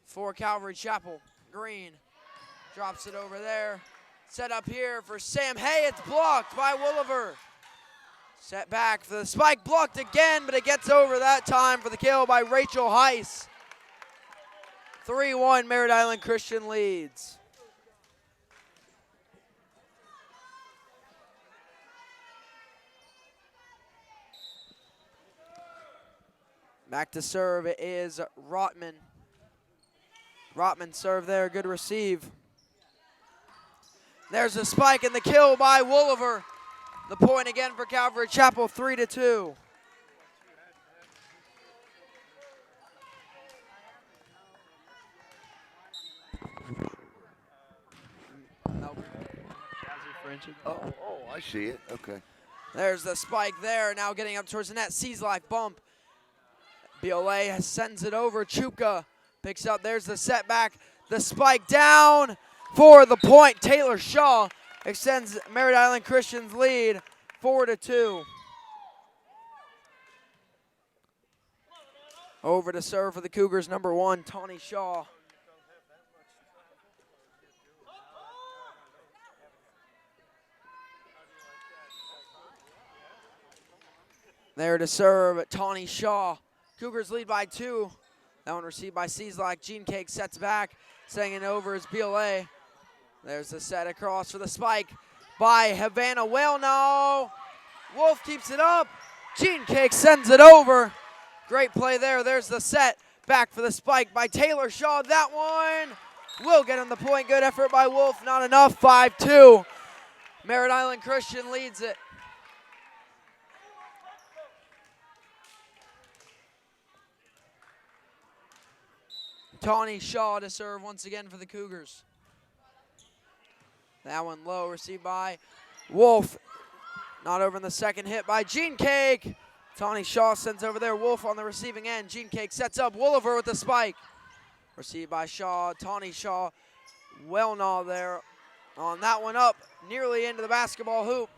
Speaker 1: for Calvary Chapel. Green drops it over there. Set up here for Sam Hay. It's blocked by Wolliver. Set back for the spike. Blocked again, but it gets over that time for the kill by Rachel Heiss. 3-1 Merritt Island Christian leads. Back to serve is Rotman. Rotman serve there, good receive. There's the spike and the kill by Wolliver. The point again for Calvary Chapel, 3-2.
Speaker 2: Oh, I see it. Okay.
Speaker 1: There's the spike there. Now getting up towards the net. Cieslak bump. BLA sends it over. Chupka picks up. There's the setback. The spike down for the point. Taylor Shaw extends Merritt Island Christian's lead 4-2. Over to serve for the Cougars, number 1, Tawny Shaw. There to serve, Tawny Shaw. Cougars lead by 2. That one received by Cieslak. Jean Cake sets back. Sending it over is BLA. There's the set across for the spike by Havana. Well, no. Wolf keeps it up. Jean Cake sends it over. Great play there. There's the set. Back for the spike by Taylor Shaw. That one will get him the point. Good effort by Wolf. Not enough. 5-2. Merritt Island Christian leads it. Tawny Shaw to serve once again for the Cougars. That one low, received by Wolf. Not over in the second, hit by Jean Cake. Tawny Shaw sends over there. Wolf on the receiving end. Jean Cake sets up Wolliver with the spike. Received by Shaw. Tawny Shaw, Wellnaw there on that one up, nearly into the basketball hoop.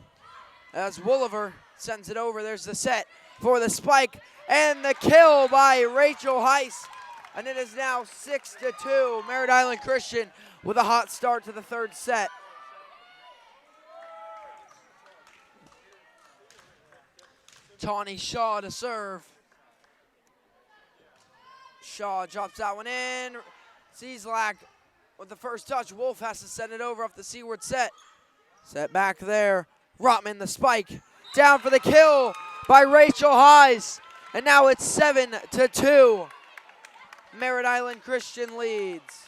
Speaker 1: As Wolliver sends it over. There's the set for the spike and the kill by Rachel Heiss. And it is now 6-2. Merritt Island Christian with a hot start to the third set. Tawny Shaw to serve. Shaw drops that one in. Cieslak with the first touch. Wolf has to send it over off the seaward set. Set back there. Rotman the spike. Down for the kill by Rachel Heiss. And now it's 7-2. Merritt Island Christian leads.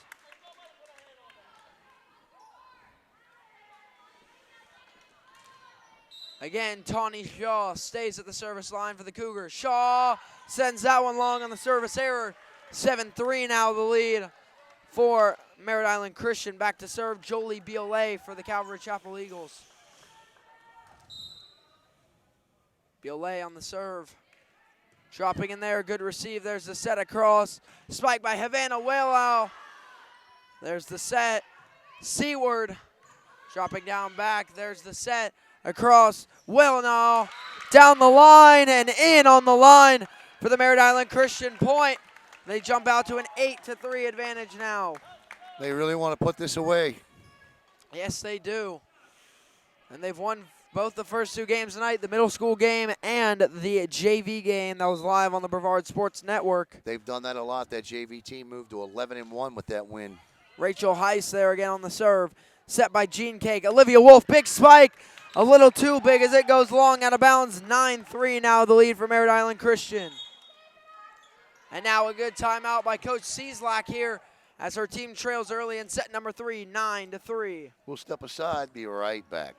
Speaker 1: Again, Tawny Shaw stays at the service line for the Cougars. Shaw sends that one long on the service error. 7-3 now the lead for Merritt Island Christian. Back to serve Jolie BLA for the Calvary Chapel Eagles. BLA on the serve. Dropping in there, good receive. There's the set across. Spike by Havana Waylau. There's the set. Seaward dropping down back. There's the set across. Waylau down the line and in on the line for the Merritt Island Christian point. They jump out to an 8-3 advantage now.
Speaker 2: They really want to put this away.
Speaker 1: Yes, they do. And they've won both the first two games tonight, the middle school game and the JV game that was live on the Brevard Sports Network.
Speaker 2: They've done that a lot. That JV team moved to 11-1 with that win.
Speaker 1: Rachel Heiss there again on the serve. Set by Jean Cake. Olivia Wolf, big spike. A little too big as it goes long out of bounds. 9-3 now the lead for Merritt Island Christian. And now a good timeout by Coach Cieslak here as her team trails early in set number 3, 9-3.
Speaker 2: We'll step aside, be right back.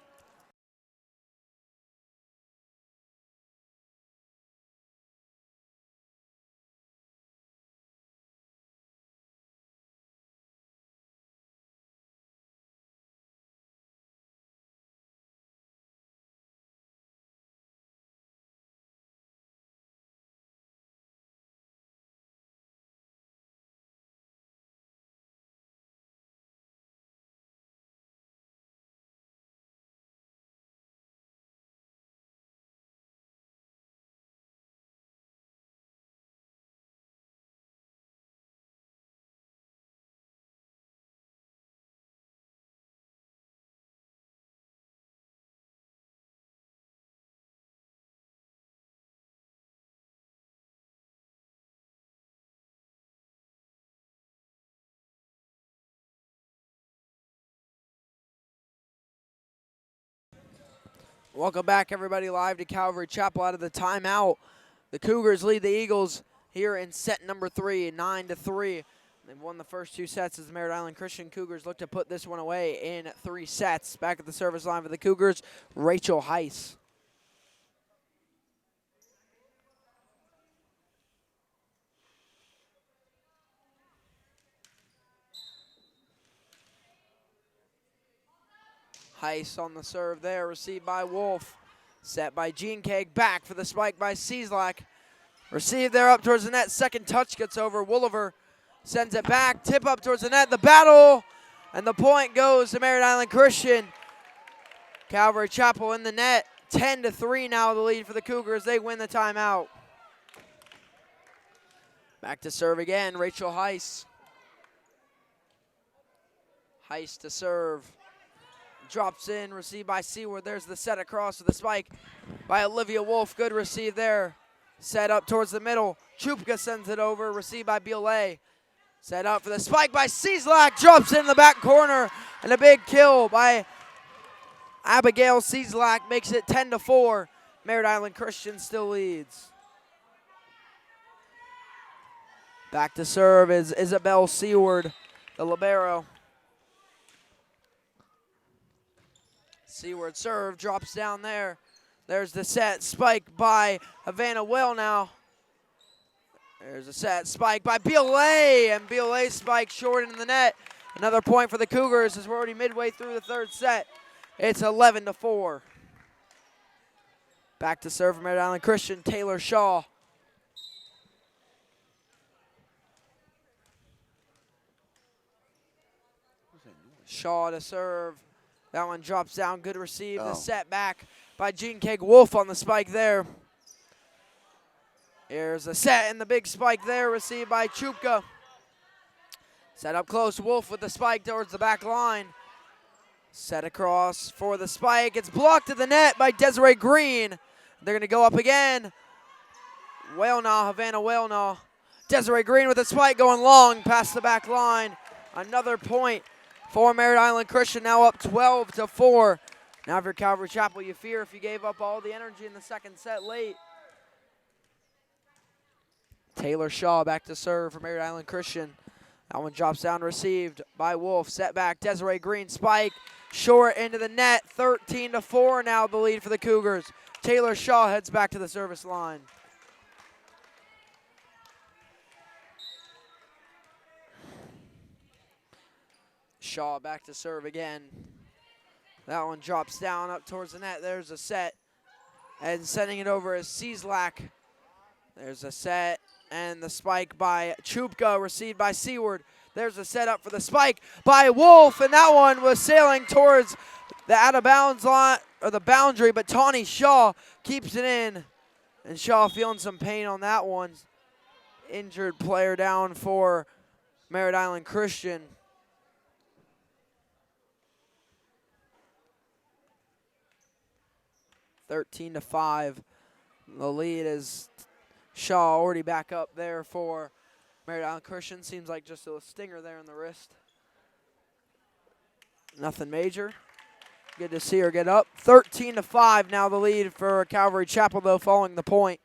Speaker 1: Welcome back, everybody, live to Calvary Chapel out of the timeout. The Cougars lead the Eagles here in set number 3, 9-3. They've won the first two sets as the Merritt Island Christian Cougars look to put this one away in 3 sets. Back at the service line for the Cougars, Rachel Heiss. Heiss on the serve there, received by Wolf. Set by Jean Cake, back for the spike by Cieslak. Received there up towards the net, second touch gets over. Wooliver sends it back, tip up towards the net, the battle, and the point goes to Merritt Island Christian. Calvary Chapel in the net, 10-3 now the lead for the Cougars. They win the timeout. Back to serve again, Rachel Heiss. Heiss to serve. Drops in, received by Seaward. There's the set across to the spike by Olivia Wolf. Good receive there. Set up towards the middle. Chupka sends it over, received by Biolay. Set up for the spike by Cieslak. Drops in the back corner. And a big kill by Abigail Cieslak makes it 10-4. Merritt Island Christian still leads. Back to serve is Isabel Seaward, the libero. Seaward serve, drops down there. There's the set, spike by Havana Well now. There's a set, spike by Biolay, and Biolay spike short in the net. Another point for the Cougars as we're already midway through the third set. It's 11-4. Back to serve from Merritt Island Christian, Taylor Shaw. Shaw to serve. That one drops down, good receive. The set back by Jean Cake Wolf on the spike there. Here's a set and the big spike there, received by Chupka. Set up close, Wolf with the spike towards the back line. Set across for the spike. It's blocked to the net by Desiree Green. They're going to go up again. Waynaw, Havana Waynaw. Desiree Green with the spike going long past the back line. Another point for Merritt Island Christian, now up 12-4. Now if you're Calvary Chapel, you fear if you gave up all the energy in the second set late. Taylor Shaw back to serve for Merritt Island Christian. That one drops down, received by Wolf. Set back, Desiree Green, spike, short into the net. 13-4 now the lead for the Cougars. Taylor Shaw heads back to the service line. Shaw back to serve again. That one drops down up towards the net. There's a set. And sending it over is Cieslak. There's a set and the spike by Chupka, received by Seward. There's a setup for the spike by Wolf, and that one was sailing towards the out of bounds line, or the boundary, but Tawny Shaw keeps it in. And Shaw feeling some pain on that one. Injured player down for Merritt Island Christian. (13-5). The lead is Shaw already back up there for Merritt Island Christian. Seems like just a stinger there in the wrist. Nothing major. Good to see her get up. 13-5 now the lead for Calvary Chapel, though, following the point.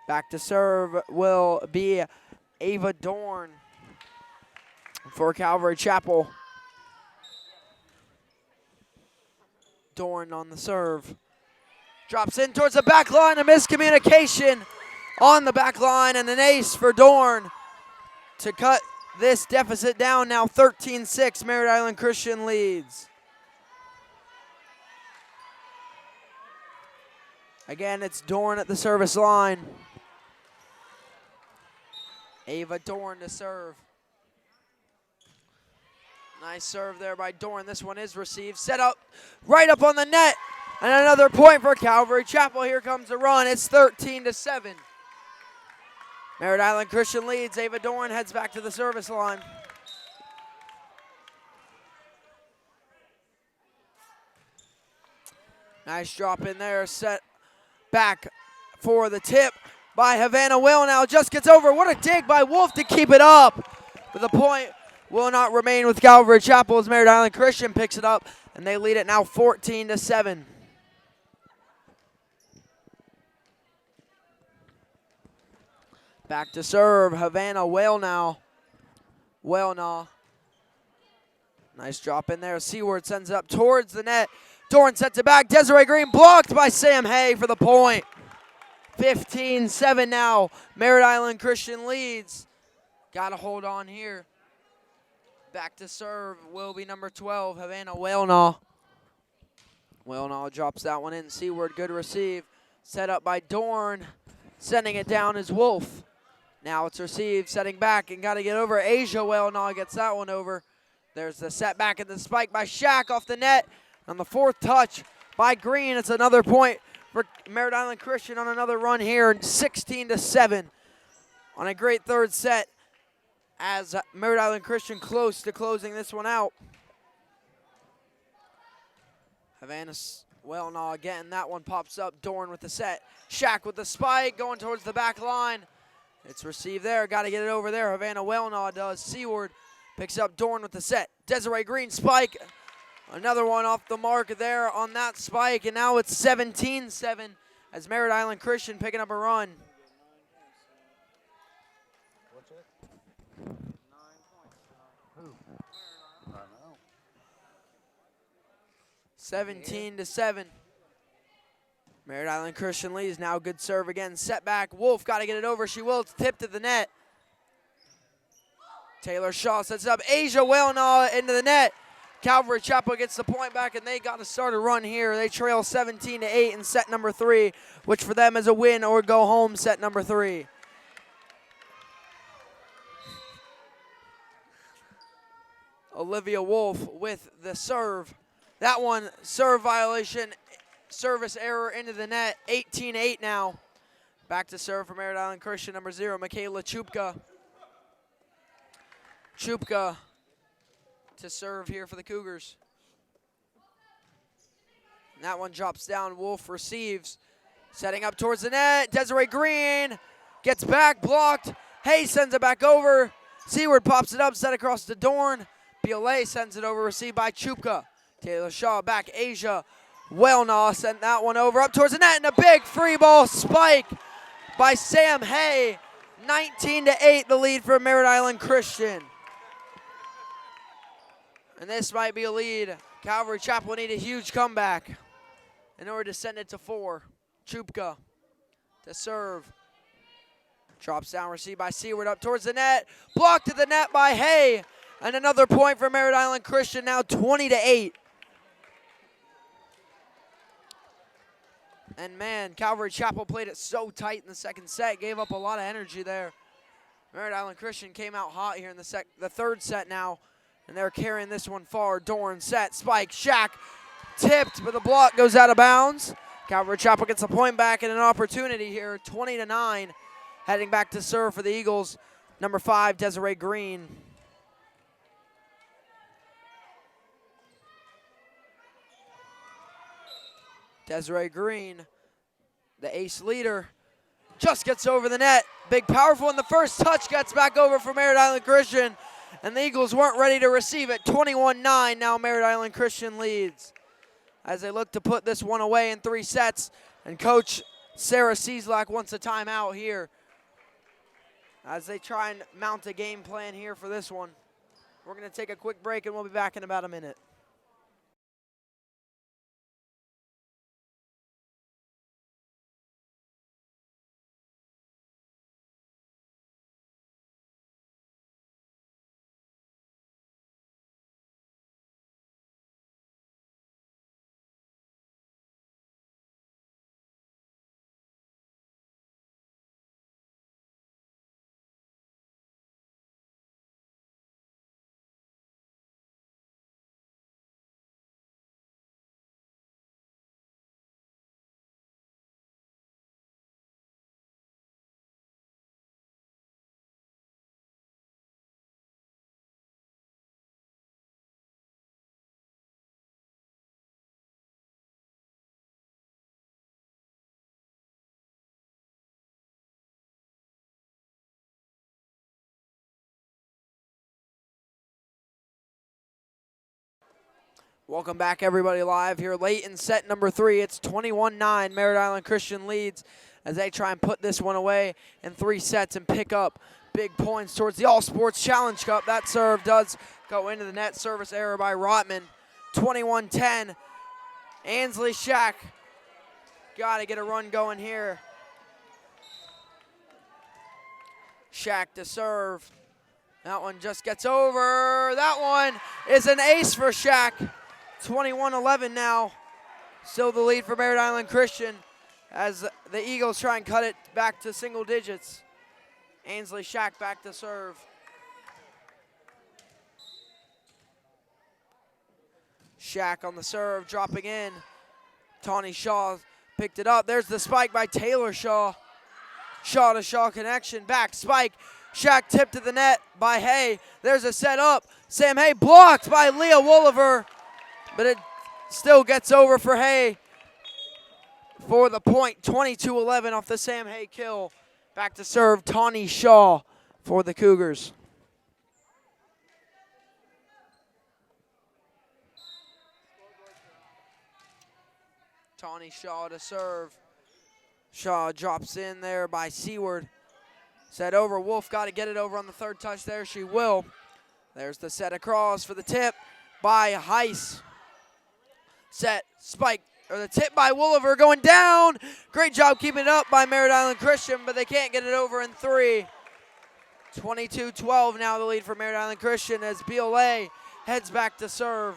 Speaker 1: Back to serve will be Ava Dorn for Calvary Chapel. Dorn on the serve. Drops in towards the back line, a miscommunication on the back line, and an ace for Dorn to cut this deficit down. Now 13-6, Merritt Island Christian leads. Again, it's Dorn at the service line. Ava Dorn to serve. Nice serve there by Dorn. This one is received. Set up right up on the net. And another point for Calvary Chapel. Here comes the run. It's 13-7. Merritt Island Christian leads. Ava Dorn heads back to the service line. Nice drop in there. Set back for the tip by Havana Will. Now just gets over. What a dig by Wolf to keep it up. But the point will not remain with Calvary Chapel as Merritt Island Christian picks it up, and they lead it now 14-7. Back to serve, Havana Whale now. Nice drop in there. Seward sends it up towards the net. Dorn sets it back. Desiree Green blocked by Sam Hay for the point. 15-7 now. Merritt Island Christian leads. Got to hold on here. Back to serve will be number 12, Havana Whalenaw. Whalenaw drops that one in. Seward, good receive. Set up by Dorn. Sending it down is Wolf. Now it's received, setting back, and got to get over. Asia Whalenaw gets that one over. There's the setback and the spike by Shack off the net. On the fourth touch by Green, it's another point for Merritt Island Christian on another run here, 16-7 on a great third set as Merritt Island Christian close to closing this one out. Havana Whalenaw again, that one pops up. Dorn with the set. Shack with the spike, going towards the back line. It's received there, got to get it over there. Havana Whalenaw does. Seward picks up Dorn with the set. Desiree Green spike. Another one off the mark there on that spike, and now it's 17-7 as Merritt Island Christian picking up a run. 17-7. Merritt Island Christian leads. Now good serve again. Set back. Wolf got to get it over. She will. It's tipped to the net. Taylor Shaw sets it up. Asia Whalenaw into the net. Calvary Chapel gets the point back, and they got to start a run here. They trail 17-8 in set number 3, which for them is a win or go home set number 3. Olivia Wolf with the serve. That one, serve violation, service error into the net. 18-8 now. Back to serve for Merritt Island Christian, number 0, Michaela Chupka. Chupka to serve here for the Cougars. And that one drops down. Wolf receives. Setting up towards the net. Desiree Green gets back, blocked. Hayes sends it back over. Seward pops it up, set across to Dorn. PLA sends it over, received by Chupka. Taylor Shaw back. Asia Whalenaw sent that one over up towards the net, and a big free ball spike by Sam Hay. 19-8 the lead for Merritt Island Christian. And this might be a lead. Calvary Chapel need a huge comeback in order to send it to 4. Chupka to serve. Drops down, received by Seward up towards the net. Blocked to the net by Hay. And another point for Merritt Island Christian, now 20-8. And man, Calvary Chapel played it so tight in the second set, gave up a lot of energy there. Merritt Island Christian came out hot here in the third set now, and they're carrying this one forward. Dorn set, spike, Shaq, tipped, but the block goes out of bounds. Calvary Chapel gets a point back and an opportunity here, 20-9. Heading back to serve for the Eagles, number 5, Desiree Green. Desiree Green, the ace leader, just gets over the net. Big powerful in the first touch, gets back over for Merritt Island Christian, and the Eagles weren't ready to receive it. 21-9, now Merritt Island Christian leads as they look to put this one away in 3 sets, and Coach Sarah Cieslak wants a timeout here as they try and mount a game plan here for this one. We're going to take a quick break, and we'll be back in about a minute. Welcome back, everybody, live here late in set number 3. It's 21-9. Merritt Island Christian leads as they try and put this one away in 3 sets and pick up big points towards the All Sports Challenge Cup. That serve does go into the net. Service error by Rotman. 21-10. Ansley Shack got to get a run going here. Shack to serve. That one just gets over. That one is an ace for Shack. 21-11 now. Still the lead for Merritt Island Christian as the Eagles try and cut it back to single digits. Ansley Shack back to serve. Shack on the serve, dropping in. Tawny Shaw picked it up. There's the spike by Taylor Shaw. Shaw to Shaw connection, back spike. Shack tipped to the net by Hay. There's a set up. Sam Hay blocked by Leah Wolliver, but it still gets over for Hay for the point. 22-11 off the Sam Hay kill. Back to serve Tawny Shaw for the Cougars. Tawny Shaw to serve. Shaw drops in there by Seward. Set over. Wolf got to get it over on the third touch there. She will. There's the set across for the tip by Heiss. Set, spike, or the tip by Wolliver going down. Great job keeping it up by Merritt Island Christian, but they can't get it over in 3. 22-12 now the lead for Merritt Island Christian as Biolay heads back to serve.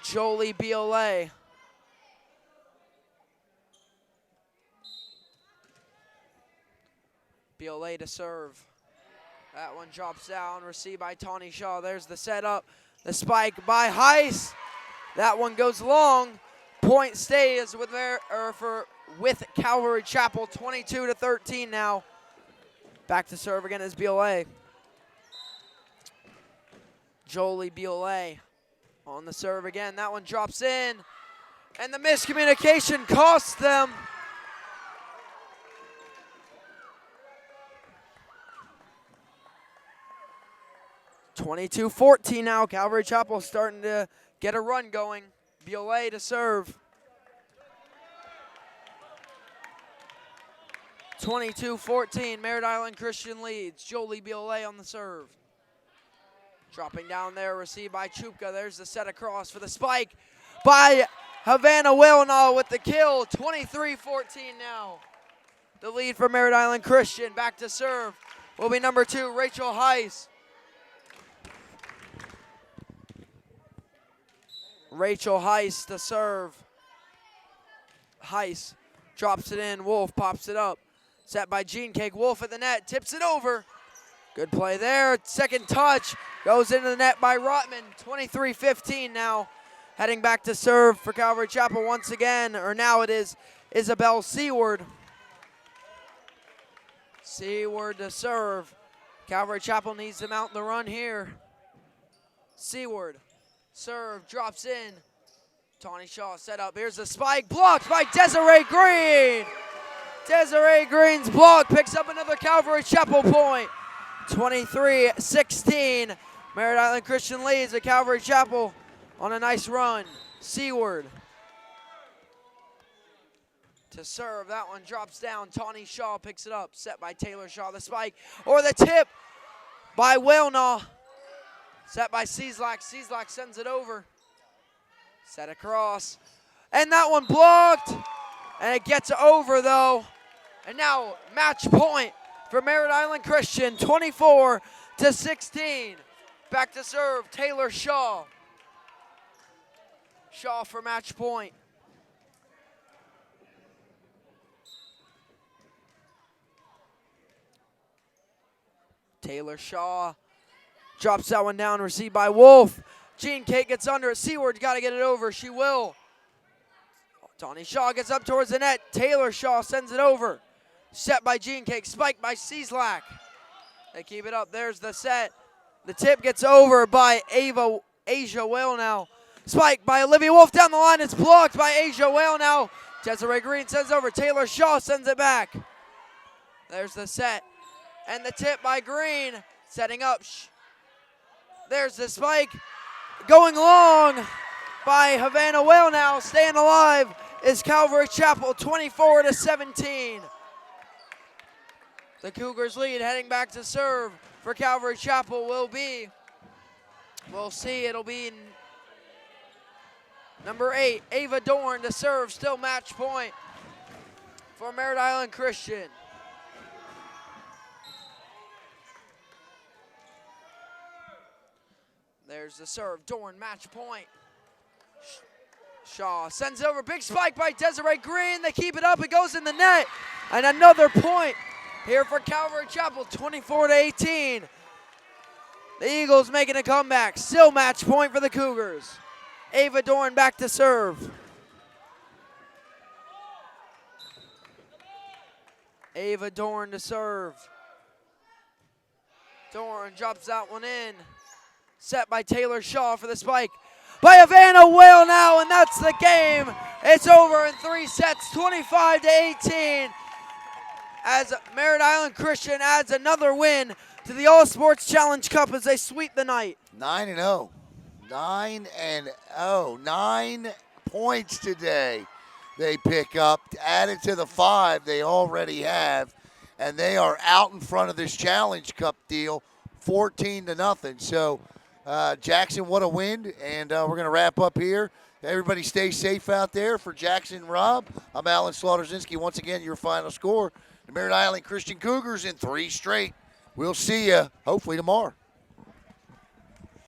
Speaker 1: Jolie Biolay. Biolay to serve. That one drops down, received by Tawny Shaw. There's the setup, the spike by Heiss. That one goes long. Point stays with Calvary Chapel, 22-13 now. Back to serve again is Biolay. Jolie Biolay on the serve again. That one drops in, and the miscommunication costs them. (22-14) now. Calvary Chapel starting to get a run going. Biolay to serve. 22-14, Merritt Island Christian leads. Jolie Biolay on the serve. Dropping down there, received by Chupka. There's the set across for the spike by Havana Wilnall with the kill. 23-14 now. The lead for Merritt Island Christian. Back to serve will be number 2, Rachel Heiss. Rachel Heiss to serve. Heiss drops it in. Wolf pops it up. Set by Gene Cake. Wolf at the net. Tips it over. Good play there. Second touch. Goes into the net by Rotman. 23-15 now. Heading back to serve for Calvary Chapel once again. Or now it is Isabel Seward. Seward to serve. Calvary Chapel needs to mount the run here. Seward. Serve. Drops in. Tawny Shaw set up. Here's the spike. Blocked by Desiree Green. Desiree Green's block picks up another Calvary Chapel point. 23-16. Merritt Island Christian leads at Calvary Chapel on a nice run. Seward to serve. That one drops down. Tawny Shaw picks it up. Set by Taylor Shaw. The spike or the tip by Wellnaw. Set by Cieslak. Cieslak sends it over. Set across. And that one blocked. And it gets over though. And now match point for Merritt Island Christian. 24-16. Back to serve. Taylor Shaw. Shaw for match point. Taylor Shaw drops that one down, received by Wolf. Jean Kate gets under it. Seward's got to get it over. She will. Tawny Shaw gets up towards the net. Taylor Shaw sends it over. Set by Jean Cake. Spiked by Cieslak. They keep it up. There's the set. The tip gets over by Asia Wellnow. Spiked by Olivia Wolf down the line. It's blocked by Asia Wellnow. Desiree Green sends over. Taylor Shaw sends it back. There's the set. And the tip by Green. Setting up. There's the spike. Going long by Havana Wellnow. Staying alive is Calvary Chapel. 24-17. The Cougars lead. Heading back to serve for Calvary Chapel will be, we'll see, it'll be number 8, Ava Dorn to serve. Still match point for Merritt Island Christian. There's the serve. Dorn, match point. Shaw sends it over. Big spike by Desiree Green. They keep it up. It goes in the net. And another point here for Calvary Chapel, 24-18. The Eagles making a comeback. Still match point for the Cougars. Ava Dorn back to serve. Ava Dorn to serve. Dorn drops that one in. Set by Taylor Shaw for the spike. By Havana Wellnow, and that's the game. It's over in 3 sets, 25-18. As Merritt Island Christian adds another win to the All Sports Challenge Cup as they sweep the night.
Speaker 2: 9-0. 9-0. 9 points today they pick up, added to the 5 they already have, and they are out in front of this Challenge Cup deal, 14-0. So, Jackson, what a win, and we're going to wrap up here. Everybody stay safe out there. For Jackson and Rob, I'm Alan Slaughterzinski. Once again, your final score, the Merritt Island Christian Cougars in 3 straight. We'll see you hopefully tomorrow.